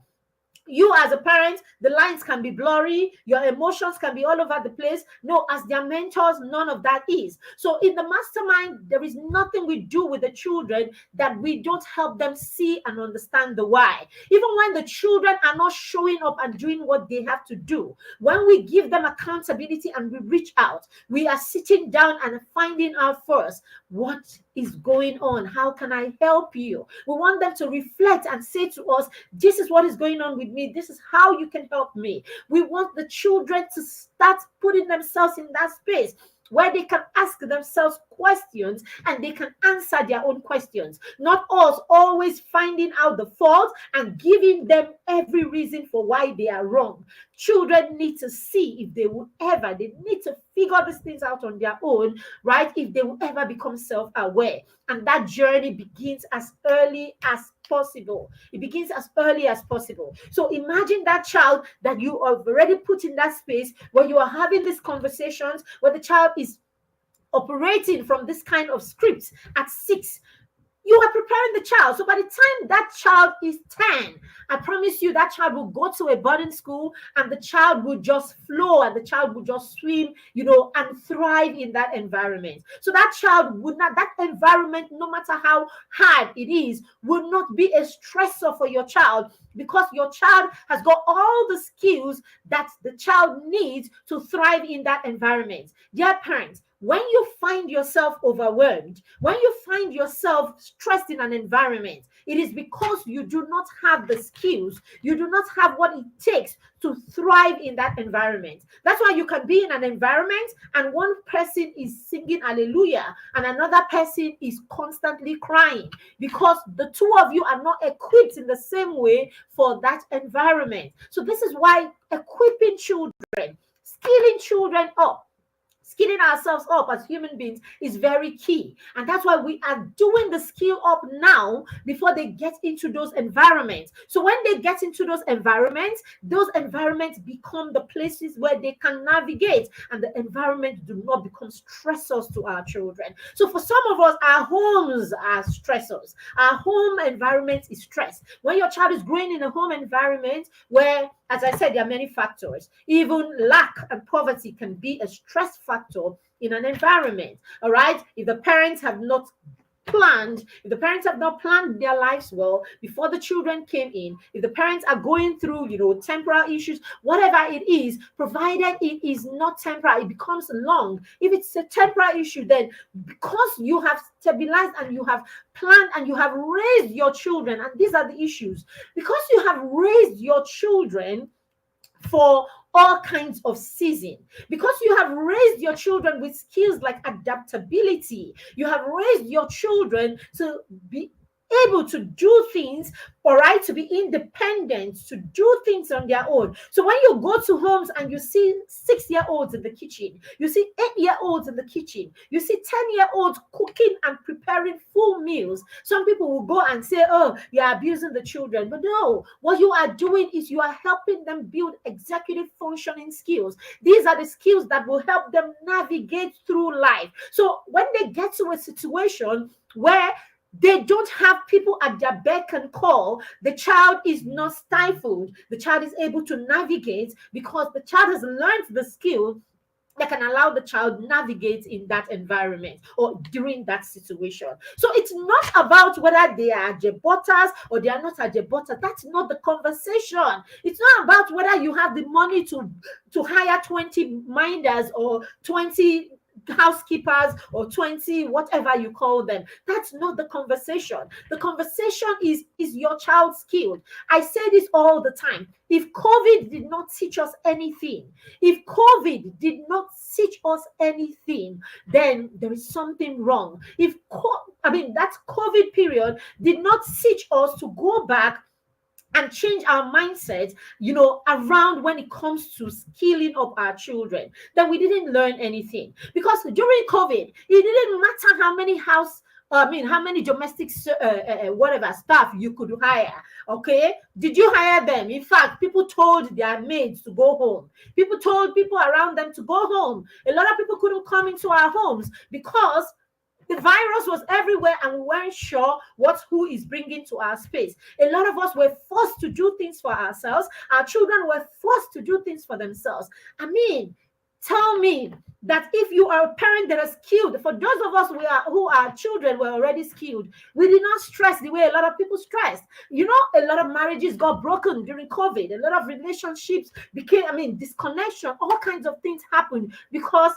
You as a parent, the lines can be blurry, your emotions can be all over the place. No, as their mentors, none of that is. So in the mastermind, there is nothing we do with the children that we don't help them see and understand the why. Even when the children are not showing up and doing what they have to do, when we give them accountability and we reach out, we are sitting down and finding out first, what is going on? How can I help you? We want them to reflect and say to us, this is what is going on with me. This is how you can help me. We want the children to start putting themselves in that space where they can ask themselves questions and they can answer their own questions. Not us always finding out the fault and giving them every reason for why they are wrong. Children need to see if they need to figure these things out on their own, right? If they will ever become self-aware. And that journey begins as early as possible. It begins as early as possible. So imagine that child that you have already put in that space where you are having these conversations, where the child is operating from this kind of script at 6. You are preparing the child. So by the time that child is 10, I promise you that child will go to a boarding school and the child will just flow and the child will just swim, and thrive in that environment. So that child that environment, no matter how hard it is, will not be a stressor for your child, because your child has got all the skills that the child needs to thrive in that environment. Dear parents, when you find yourself overwhelmed, when you find yourself stressed in an environment, it is because you do not have the skills, you do not have what it takes to thrive in that environment. That's why you can be in an environment and one person is singing hallelujah and another person is constantly crying, because the two of you are not equipped in the same way for that environment. So this is why equipping children, skilling children up, skilling ourselves up as human beings is very key. And that's why we are doing the skill up now before they get into those environments. So when they get into those environments become the places where they can navigate, and the environment do not become stressors to our children. So for some of us, our homes are stressors. Our home environment is stress. When your child is growing in a home environment where, as I said, there are many factors. Even lack and poverty can be a stress factor in an environment. All right. If the parents have not planned their lives well before the children came in, if the parents are going through, temporal issues, whatever it is, provided it is not temporary, it becomes long. If it's a temporary issue, then because you have stabilized and you have planned and you have raised your children, and these are the issues, because you have raised your children for all kinds of season, because you have raised your children with skills like adaptability, you have raised your children to be able to do things, all right, to be independent, to do things on their own. So when you go to homes and you see 6-year-olds in the kitchen, you see 8-year-olds in the kitchen, you see 10-year-olds cooking and preparing full meals, some people will go and say, oh, you're abusing the children. But no, what you are doing is you are helping them build executive functioning skills. These are the skills that will help them navigate through life. So when they get to a situation where they don't have people at their beck and call, the child is not stifled. The child is able to navigate because the child has learned the skill that can allow the child navigate in that environment or during that situation. So it's not about whether they are jebotas or they are not jebotas. That's not the conversation. It's not about whether you have the money to hire 20 minders or 20 housekeepers or 20, whatever you call them. That's not the conversation. The conversation is your child skilled? I say this all the time. If COVID did not teach us anything, if COVID did not teach us anything, then there is something wrong. That COVID period did not teach us to go back and change our mindset, around when it comes to skilling up our children, then we didn't learn anything. Because during COVID, it didn't matter how many domestic whatever staff you could hire. Okay, did you hire them? In fact, people told their maids to go home. People told people around them to go home. A lot of people couldn't come into our homes because the virus was everywhere and we weren't sure who is bringing to our space. A lot of us were forced to do things for ourselves. Our children were forced to do things for themselves. Tell me that if you are a parent that is skilled, for those of us who are children were already skilled, we did not stress the way a lot of people stressed. A lot of marriages got broken during COVID. A lot of relationships became, disconnection, all kinds of things happened because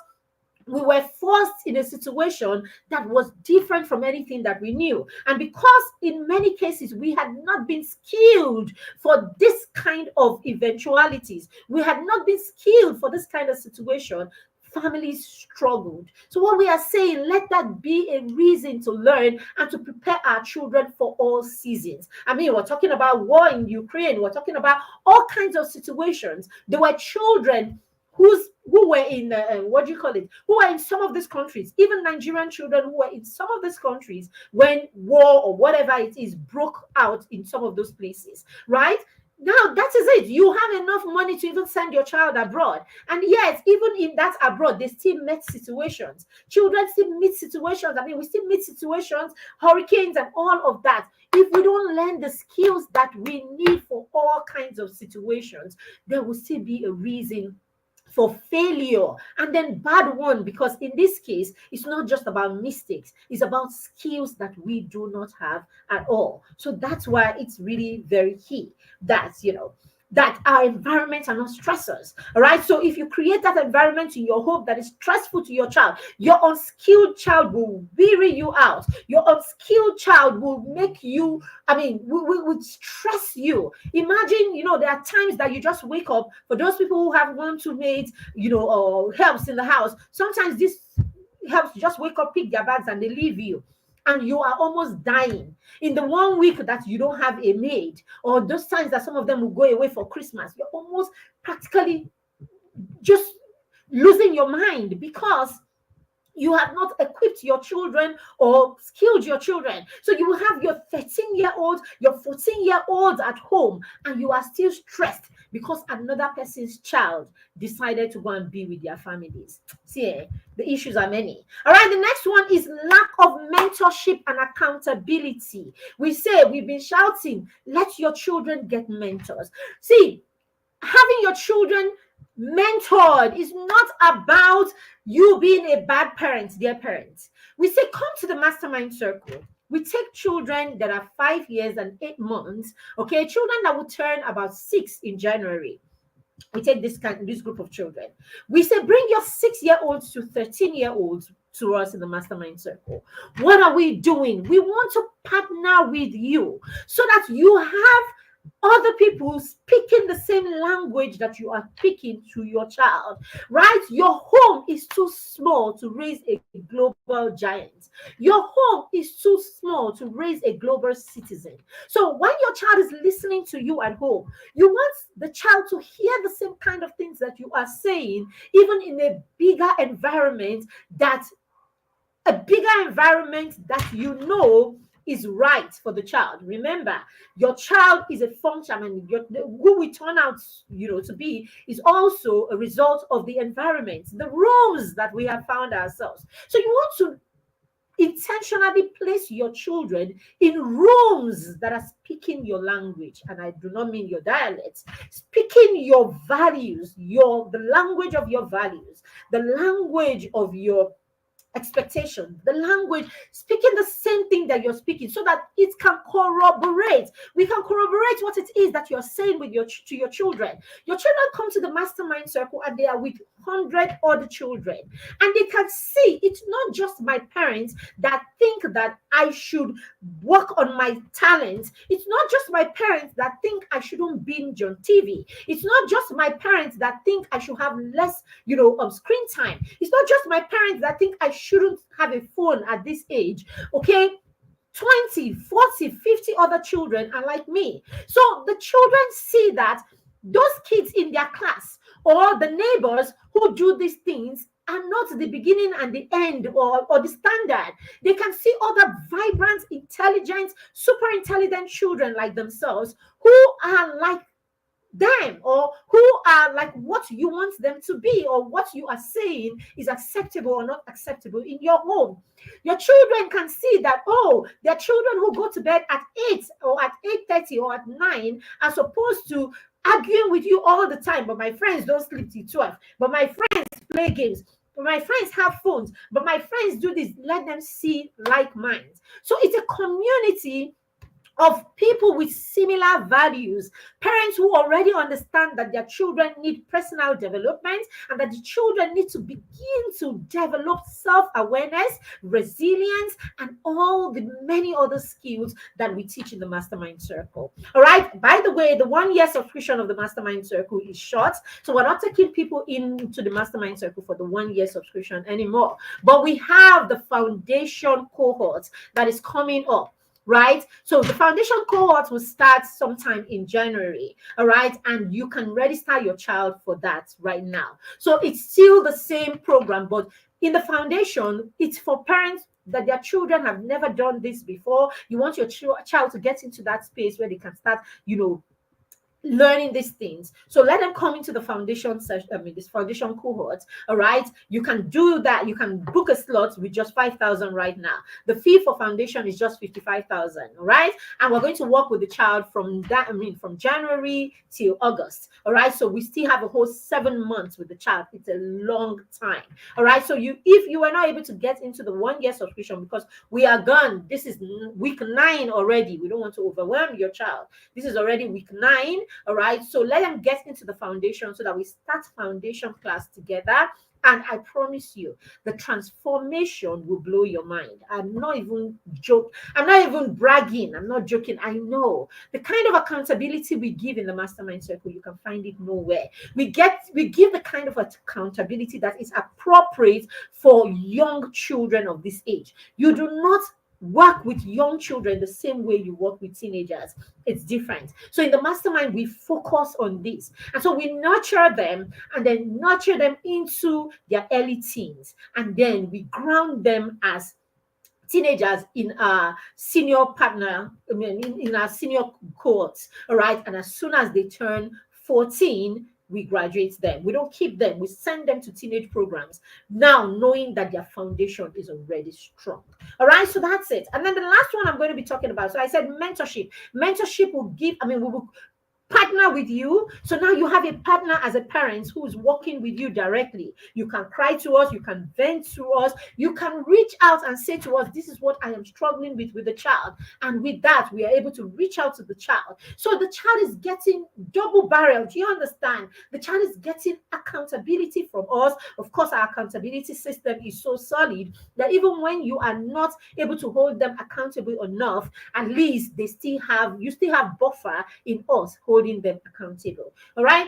we were forced in a situation that was different from anything that we knew. And because in many cases we had not been skilled for this kind of eventualities, we had not been skilled for this kind of situation, families struggled. So what we are saying, let that be a reason to learn and to prepare our children for all seasons. We're talking about war in Ukraine. We're talking about all kinds of situations. There were children who were in who were in some of these countries, even Nigerian children who were in some of these countries when war or whatever it is broke out in some of those places, right? Now, that is it. You have enough money to even send your child abroad. And yet, even in that abroad, they still meet situations. Children still meet situations. We still meet situations, hurricanes and all of that. If we don't learn the skills that we need for all kinds of situations, there will still be a reason for failure, and then bad one, because in this case it's not just about mistakes, it's about skills that we do not have at all. So that's why it's really very key that that our environments are not stressors. All right, so if you create that environment in your home that is stressful to your child, your unskilled child will weary you out. Your unskilled child will make you, will stress you. Imagine, there are times that you just wake up. For those people who have 1-2 maids, or helps in the house, sometimes this helps just wake up, pick their bags, and they leave you. And you are almost dying in the 1 week that you don't have a maid, or those times that some of them will go away for Christmas. You're almost practically just losing your mind because you have not equipped your children or skilled your children. So you will have your 13-year-olds, your 14-year-olds at home, and you are still stressed because another person's child decided to go and be with their families. See, the issues are many. All right, the next one is lack of mentorship and accountability. We've been shouting, let your children get mentors. See, having your children mentored is not about you being a bad parent, dear parents. We say, come to the mastermind circle. We take children that are 5 years and 8 months, okay, children that will turn about 6 in January. We take this group of children. We say, bring your 6-year-olds to 13-year-olds to us in the mastermind circle. What are we doing? We want to partner with you so that you have other people speaking the same language that you are speaking to your child, right? Your home is too small to raise a global giant. Your home is too small to raise a global citizen. So when your child is listening to you at home, you want the child to hear the same kind of things that you are saying, even in a bigger environment that is right for the child. Remember, your child is a function, and who we turn out, to be is also a result of the environment, the rooms that we have found ourselves. So you want to intentionally place your children in rooms that are speaking your language, and I do not mean your dialect, speaking your values, the language of your values, the language of your expectation, the language, speaking the same thing that you're speaking, so that it can corroborate. We can corroborate what it is that you're saying to your children. Your children come to the mastermind circle and they are with 100 other children. And they can see it's not just my parents that think that I should work on my talents. It's not just my parents that think I shouldn't binge on TV. It's not just my parents that think I should have less, screen time. It's not just my parents that think I shouldn't have a phone at this age. Okay, 20, 40, 50 other children are like me. So the children see that those kids in their class or the neighbors who do these things are not the beginning and the end or the standard. They can see other vibrant, intelligent, super intelligent children like themselves who are like them or who are like what you want them to be or what you are saying is acceptable or not acceptable in your home. Your children can see that, oh, there are children who go to bed at 8 or at 8:30 or at 9 as opposed to arguing with you all the time. But my friends don't sleep till 12. But my friends play games. But my friends have phones. But my friends do this. Let them see like minds. So it's a community of people with similar values, parents who already understand that their children need personal development and that the children need to begin to develop self-awareness, resilience, and all the many other skills that we teach in the Mastermind Circle. All right. By the way, the 1-year subscription of the Mastermind Circle is short, so we're not taking people into the Mastermind Circle for the 1-year subscription anymore. But we have the foundation cohort that is coming up. Right, so the foundation cohort will start sometime in January. All right, and you can register your child for that right now. So it's still the same program, but in the foundation, it's for parents that their children have never done this before. You want your child to get into that space where they can start, learning these things. So let them come into the foundation session, this foundation cohort. All right, you can do that. You can book a slot with just 5,000 right now. The fee for foundation is just 55,000. All right, and we're going to work with the child from from January till August. All right, so we still have a whole 7 months with the child. It's a long time. All right, so if you are not able to get into the 1-year subscription because we are gone, this is week 9 already. We don't want to overwhelm your child. This is already week 9. All right, so let them get into the foundation so that we start foundation class together. And I promise you, the transformation will blow your mind. I'm not even joking. I'm not even bragging. I'm not joking. I know the kind of accountability we give in the Mastermind Circle, you can find it nowhere. We give the kind of accountability that is appropriate for young children of this age. You do not work with young children the same way you work with teenagers. It's different. So in the Mastermind, we focus on this. And so we nurture them and then nurture them into their early teens. And then we ground them as teenagers in our senior partner, in our senior cohorts. All right. And as soon as they turn 14, we graduate them. We don't keep them. We send them to teenage programs now, knowing that their foundation is already strong. All right, so that's it. And then the last one I'm going to be talking about. So I said mentorship. Mentorship will give, we will partner with you. So now you have a partner as a parent who's working with you directly. You can cry to us, you can vent to us, you can reach out and say to us, this is what I am struggling with the child. And with that, we are able to reach out to the child. So the child is getting double barrel. Do you understand? The child is getting accountability from us. Of course, our accountability system is so solid that even when you are not able to hold them accountable enough, at least you still have buffer in us holding them accountable. All right,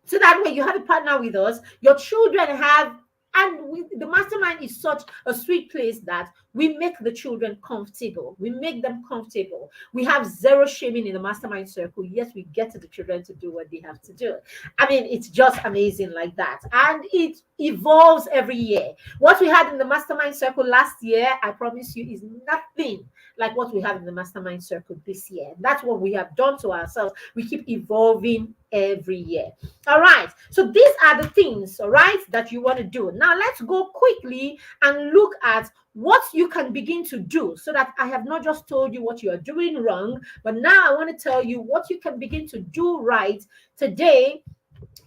so that way you have a partner with us, your children have, and the Mastermind is such a sweet place that we make the children comfortable. We make them comfortable. We have zero shaming in the Mastermind Circle. Yes, we get to the children to do what they have to do. It's just amazing like that. And it evolves every year. What we had in the Mastermind Circle last year, I promise you, is nothing like what we have in the Mastermind Circle this year. That's what we have done to ourselves. We keep evolving every year. All right. So these are the things, all right, that you want to do. Now let's go quickly and look at what you can begin to do, so that I have not just told you what you are doing wrong, but now I want to tell you what you can begin to do right today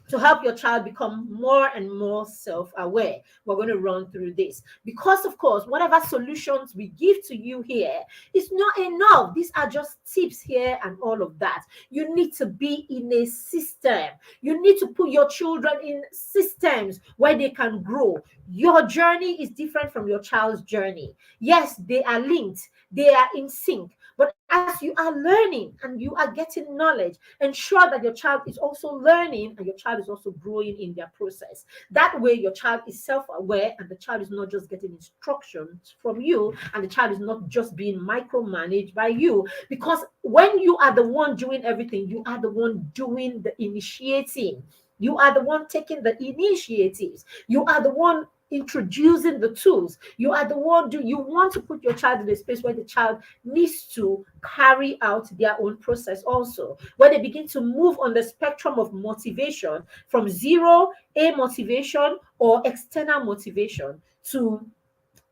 to help your child become more and more self-aware. We're going to run through this because, of course, whatever solutions we give to you here is not enough. These are just tips here and all of that. You need to be in a system. You need to put your children in systems where they can grow. Your journey is different from your child's journey. Yes, they are linked, they are in sync. But as you are learning and you are getting knowledge, ensure that your child is also learning and your child is also growing in their process. That way, your child is self-aware and the child is not just getting instructions from you, and the child is not just being micromanaged by you. Because when you are the one doing everything, you are the one doing the initiating. You are the one taking the initiatives. You are the one introducing the tools. You are the one you want to put your child in a space where the child needs to carry out their own process also, where they begin to move on the spectrum of motivation from zero, a motivation or external motivation, to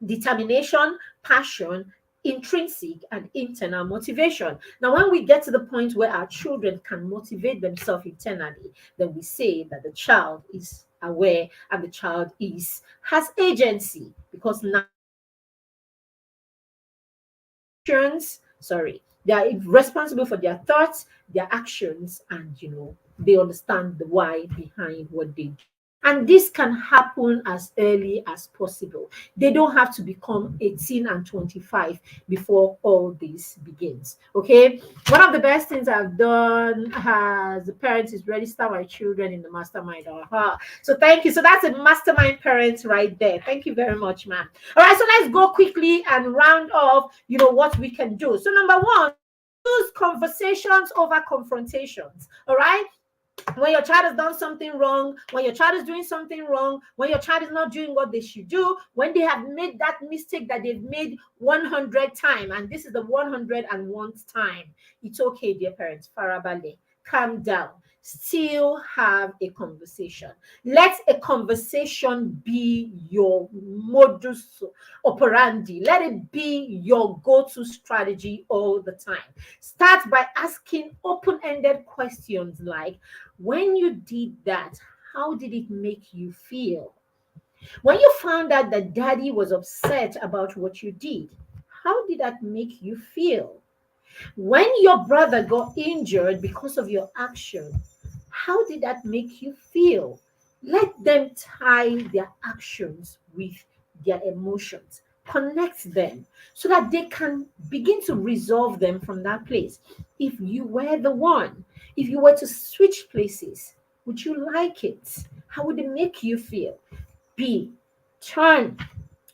determination, passion, intrinsic and internal motivation. Now, when we get to the point where our children can motivate themselves internally, then we say that the child is aware and the child has agency, because now they are responsible for their thoughts, their actions, and they understand the why behind what they do. And this can happen as early as possible. They don't have to become 18 and 25 before all this begins. Okay. One of the best things I've done as a parent is register my children in the mastermind. So thank you. So that's a mastermind parent right there. Thank you very much, ma'am. All right. So let's go quickly and round off, what we can do. So number one, use conversations over confrontations. All right. When your child has done something wrong, when your child is doing something wrong, when your child is not doing what they should do, when they have made that mistake that they've made 100 times, and this is the 101st time, it's okay, dear parents. Farabale, calm down. Still have a conversation. Let a conversation be your modus operandi. Let it be your go-to strategy all the time. Start by asking open-ended questions like, when you did that, how did it make you feel? When you found out that daddy was upset about what you did, how did that make you feel? When your brother got injured because of your action, how did that make you feel? Let them tie their actions with their emotions. Connect them so that they can begin to resolve them from that place. If you were the one, if you were to switch places, would you like it? How would it make you feel? B, turn,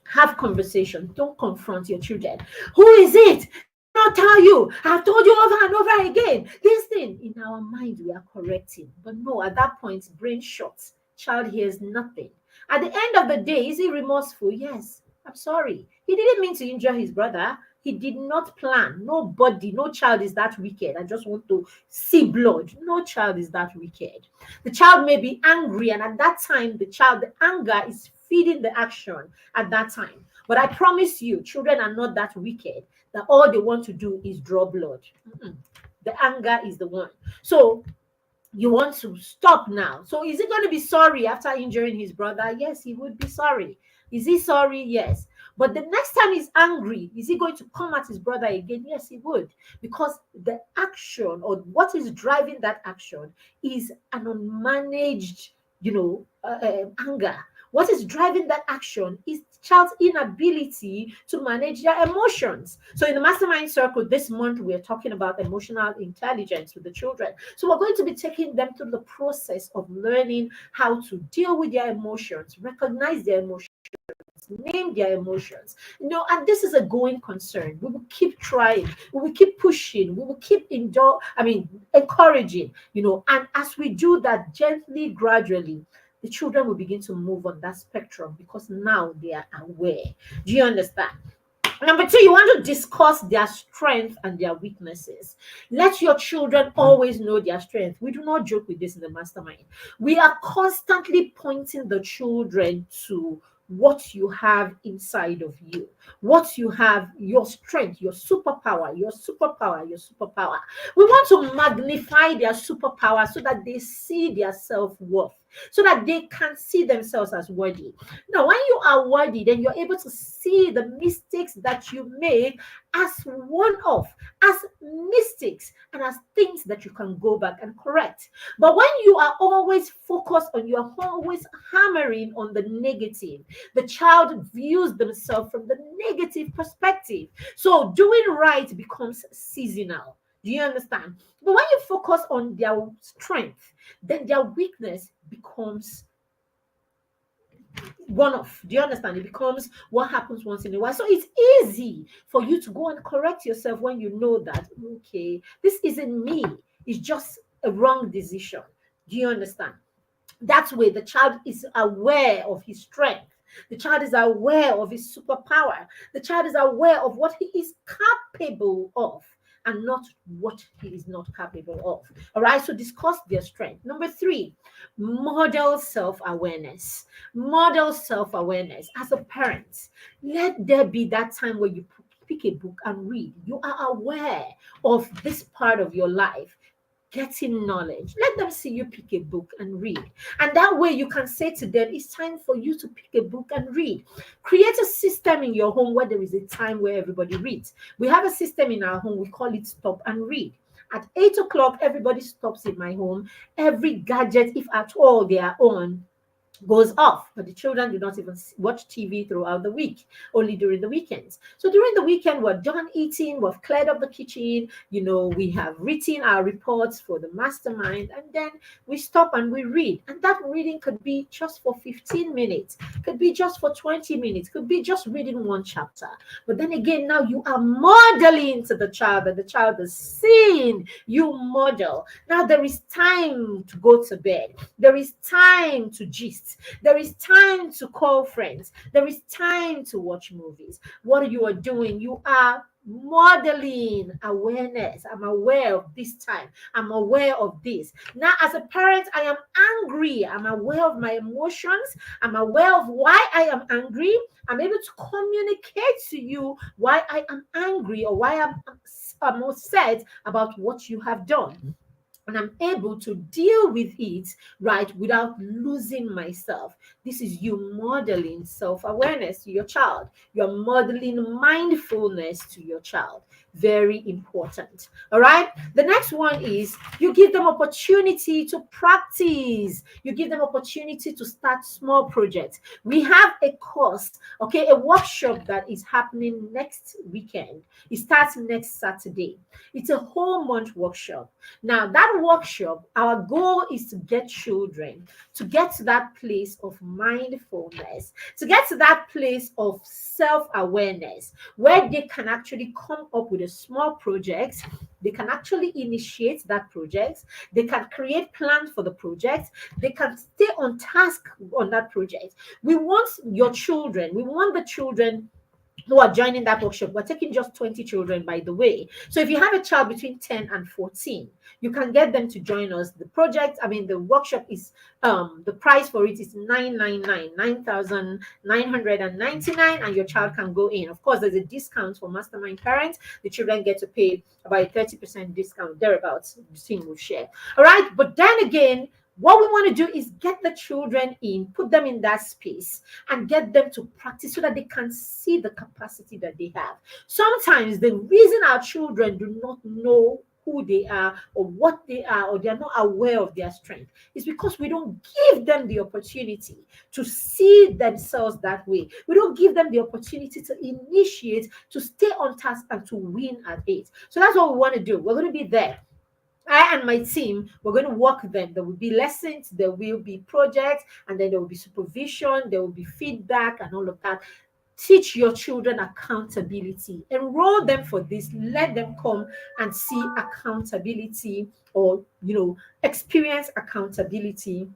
have conversation. Don't confront your children. Who is it? Not tell you. I've told you over and over again. This thing in our mind we are correcting, but no, at that point, brain shuts. Child hears nothing. At the end of the day, is he remorseful? Yes. I'm sorry. He didn't mean to injure his brother. He did not plan. Nobody, no child is that wicked. I just want to see blood. No child is that wicked. The child may be angry, and at that time, the anger is feeding the action at that time. But I promise you, children are not that wicked that all they want to do is draw blood. The anger is the one. So you want to stop now. So is he going to be sorry after injuring his brother? Yes, he would be sorry. Is he sorry? Yes. But the next time he's angry, is he going to come at his brother again? Yes, he would. Because the action, or what is driving that action, is an unmanaged, anger. What is driving that action is the child's inability to manage their emotions. So in the mastermind circle this month, we're talking about emotional intelligence with the children. So we're going to be taking them through the process of learning how to deal with their emotions, recognize their emotions, name their emotions. And this is a going concern. We will keep trying, we will keep pushing, we will keep encouraging, and as we do that gently, gradually, the children will begin to move on that spectrum because now they are aware. Do you understand? Number two, you want to discuss their strengths and their weaknesses. Let your children always know their strength. We do not joke with this in the mastermind. We are constantly pointing the children to what you have inside of you, what you have, your strength, your superpower, your superpower, your superpower. We want to magnify their superpower so that they see their self-worth, so that they can see themselves as worthy. Now, when you are worthy, then you're able to see the mistakes that you make as one-off, as mistakes, and as things that you can go back and correct. But when you are always focused on, you're always hammering on the negative, the child views themselves from the negative perspective. So doing right becomes seasonal. Do you understand? But when you focus on their strength, then their weakness becomes one off. Do you understand? It becomes what happens once in a while. So it's easy for you to go and correct yourself when you know that, okay, this isn't me. It's just a wrong decision. Do you understand? That way, the child is aware of his strength. The child is aware of his superpower. The child is aware of what he is capable of and not what he is not capable of. All right, so discuss their strength. Number 3, model self-awareness. Model self-awareness. As a parent, let there be that time where you pick a book and read. You are aware of this part of your life, getting knowledge. Let them see you pick a book and read. And that way you can say to them, it's time for you to pick a book and read. Create a system in your home where there is a time where everybody reads. We have a system in our home, we call it stop and read. At 8 o'clock, everybody stops in my home. Every gadget, if at all they are on, goes off, but the children do not even watch TV throughout the week, only during the weekends. So during the weekend, we're done eating, we've cleared up the kitchen, we have written our reports for the mastermind, and then we stop and we read. And that reading could be just for 15 minutes, could be just for 20 minutes, could be just reading one chapter. But then again, now you are modeling to the child, that the child is seeing you model. Now there is time to go to bed, there is time to gist, there is time to call friends, there is time to watch movies. What you are doing, you are modeling awareness. I'm aware of this time, I'm aware of this. Now as a parent, I am angry, I'm aware of my emotions, I'm aware of why I am angry. I'm able to communicate to you why I am angry or why I'm upset about what you have done. And I'm able to deal with it, right, without losing myself. This is you modeling self-awareness to your child. You're modeling mindfulness to your child. Very important. All right. The next one is you give them opportunity to practice. You give them opportunity to start small projects. We have a course, okay, a workshop that is happening next weekend. It starts next Saturday. It's a whole month workshop. Now, that workshop, our goal is to get children to get to that place of mindfulness, to get to that place of self-awareness, where they can actually come up with a small project. They can actually initiate that project. They can create plans for the project. They can stay on task on that project. We want the children who are joining that workshop. We're taking just 20 children, by the way. So if you have a child between 10 and 14, you can get them to join us. The workshop is, the price for it is $9,999, and your child can go in. Of course, there's a discount for mastermind parents. The children get to pay about a 30% discount, thereabouts. The team will share. All right. But then again, what we want to do is get the children in, put them in that space, and get them to practice so that they can see the capacity that they have. Sometimes the reason our children do not know who they are or what they are, or they are not aware of their strength, is because we don't give them the opportunity to see themselves that way. We don't give them the opportunity to initiate, to stay on task, and to win at it. So that's what we want to do. We're going to be there. I and my team, we're going to work them. There will be lessons, there will be projects, and then there will be supervision, there will be feedback, and all of that. Teach your children accountability. Enroll them for this. Let them come and see accountability, or, experience accountability,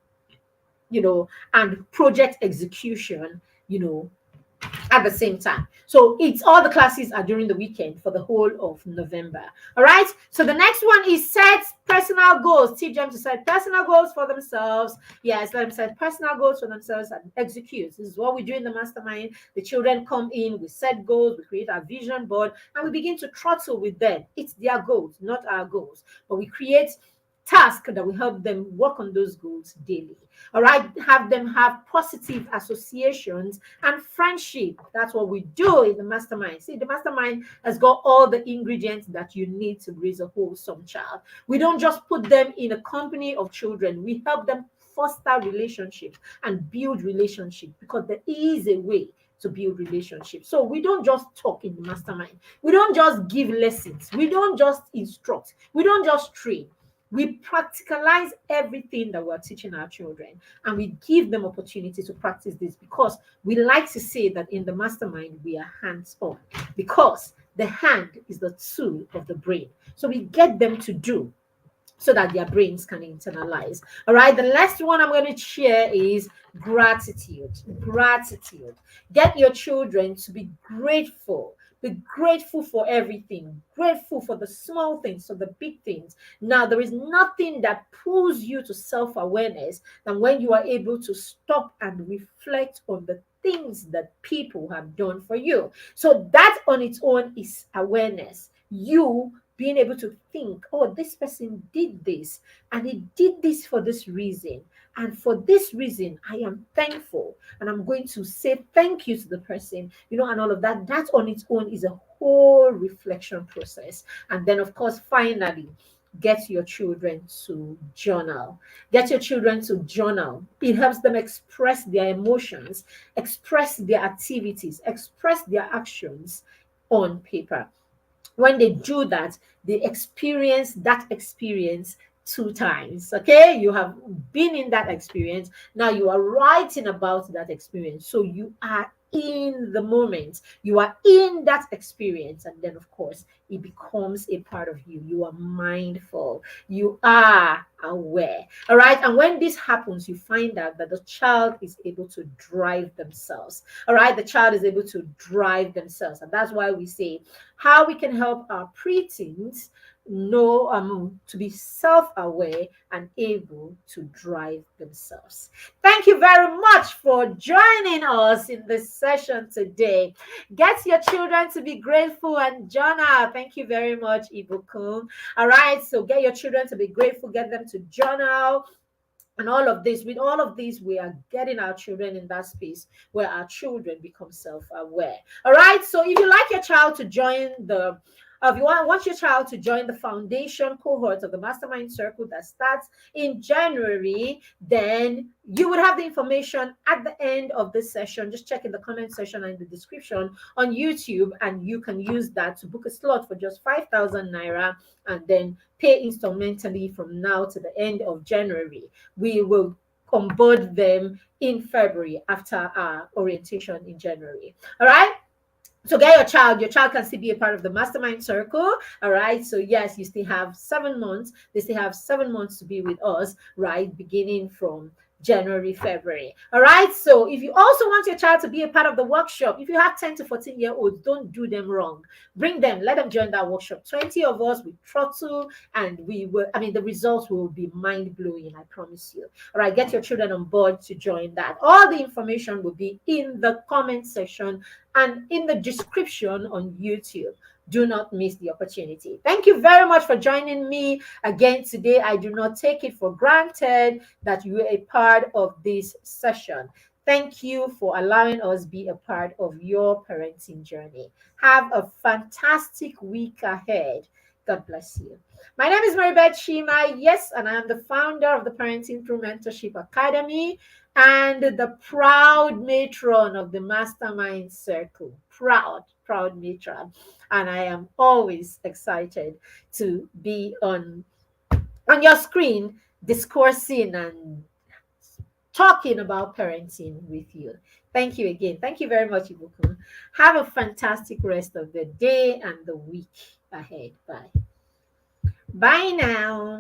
and project execution, at the same time. So it's all the classes are during the weekend for the whole of November. All right. So the next one is set personal goals. Teach them to set personal goals for themselves. Yes, let them set personal goals for themselves and execute. This is what we do in the mastermind. The children come in, we set goals, we create our vision board, and we begin to throttle with them. It's their goals, not our goals. But we create tasks that will help them work on those goals daily. All right, have them have positive associations and friendship. That's what we do in the mastermind. See, the mastermind has got all the ingredients that you need to raise a wholesome child. We don't just put them in a company of children, we help them foster relationships and build relationships, because there is a way to build relationships. So we don't just talk in the mastermind. We don't just give lessons. We don't just instruct. We don't just train. We practicalize everything that we're teaching our children, and we give them opportunity to practice this, because we like to say that in the mastermind we are hands-on, because the hand is the tool of the brain. So we get them to do so that their brains can internalize. All right, the last one I'm going to share is gratitude. Gratitude. Get your children to be grateful. Be grateful for everything, grateful for the small things, for the big things. Now, there is nothing that pulls you to self awareness than when you are able to stop and reflect on the things that people have done for you. So, that on its own is awareness. You being able to think, oh, this person did this, and he did this for this reason. And for this reason, I am thankful. And I'm going to say thank you to the person, and all of that. That on its own is a whole reflection process. And then, of course, finally, get your children to journal. Get your children to journal. It helps them express their emotions, express their activities, express their actions on paper. When they do that, they experience that experience two times. Okay, you have been in that experience, now you are writing about that experience, so you are in the moment, you are in that experience, and then of course it becomes a part of you. You are mindful, you are aware. All right, and when this happens, you find out that the child is able to drive themselves. All right, the child is able to drive themselves, and that's why we say how we can help our preteens know to be self-aware and able to drive themselves. Thank you very much for joining us in this session today. Get your children to be grateful and journal. Thank you very much, Ibukun. All right, so get your children to be grateful, get them to journal. And all of this, with all of these, we are getting our children in that space where our children become self-aware. All right, so if you like your child to join if you want your child to join the foundation cohort of the Mastermind Circle that starts in January, then you would have the information at the end of this session. Just check in the comment section and the description on YouTube, and you can use that to book a slot for just 5,000 naira and then pay instrumentally from now to the end of January. We will onboard them in February after our orientation in January. All right. So get your child can still be a part of the mastermind circle. All right, so yes, you still have 7 months. They still have 7 months to be with us, right, beginning from January, February. All right, so if you also want your child to be a part of the workshop, if you have 10 to 14-year-olds, don't do them wrong. Bring them, let them join that workshop. 20 of us with throttle, and the results will be mind-blowing, I promise you. All right, get your children on board to join that. All the information will be in the comment section and in the description on YouTube. Do not miss the opportunity. Thank you very much for joining me again today. I do not take it for granted that you are a part of this session. Thank you for allowing us be a part of your parenting journey. Have a fantastic week ahead. God bless you. My name is Marybeth Chima. Yes, and I am the founder of the Parenting Through Mentorship Academy and the proud matron of the Mastermind Circle. Proud matron. And I am always excited to be on your screen discoursing and talking about parenting with you. Thank you again. Thank you very much, Ibuku. Have a fantastic rest of the day and the week ahead. Bye. Bye now.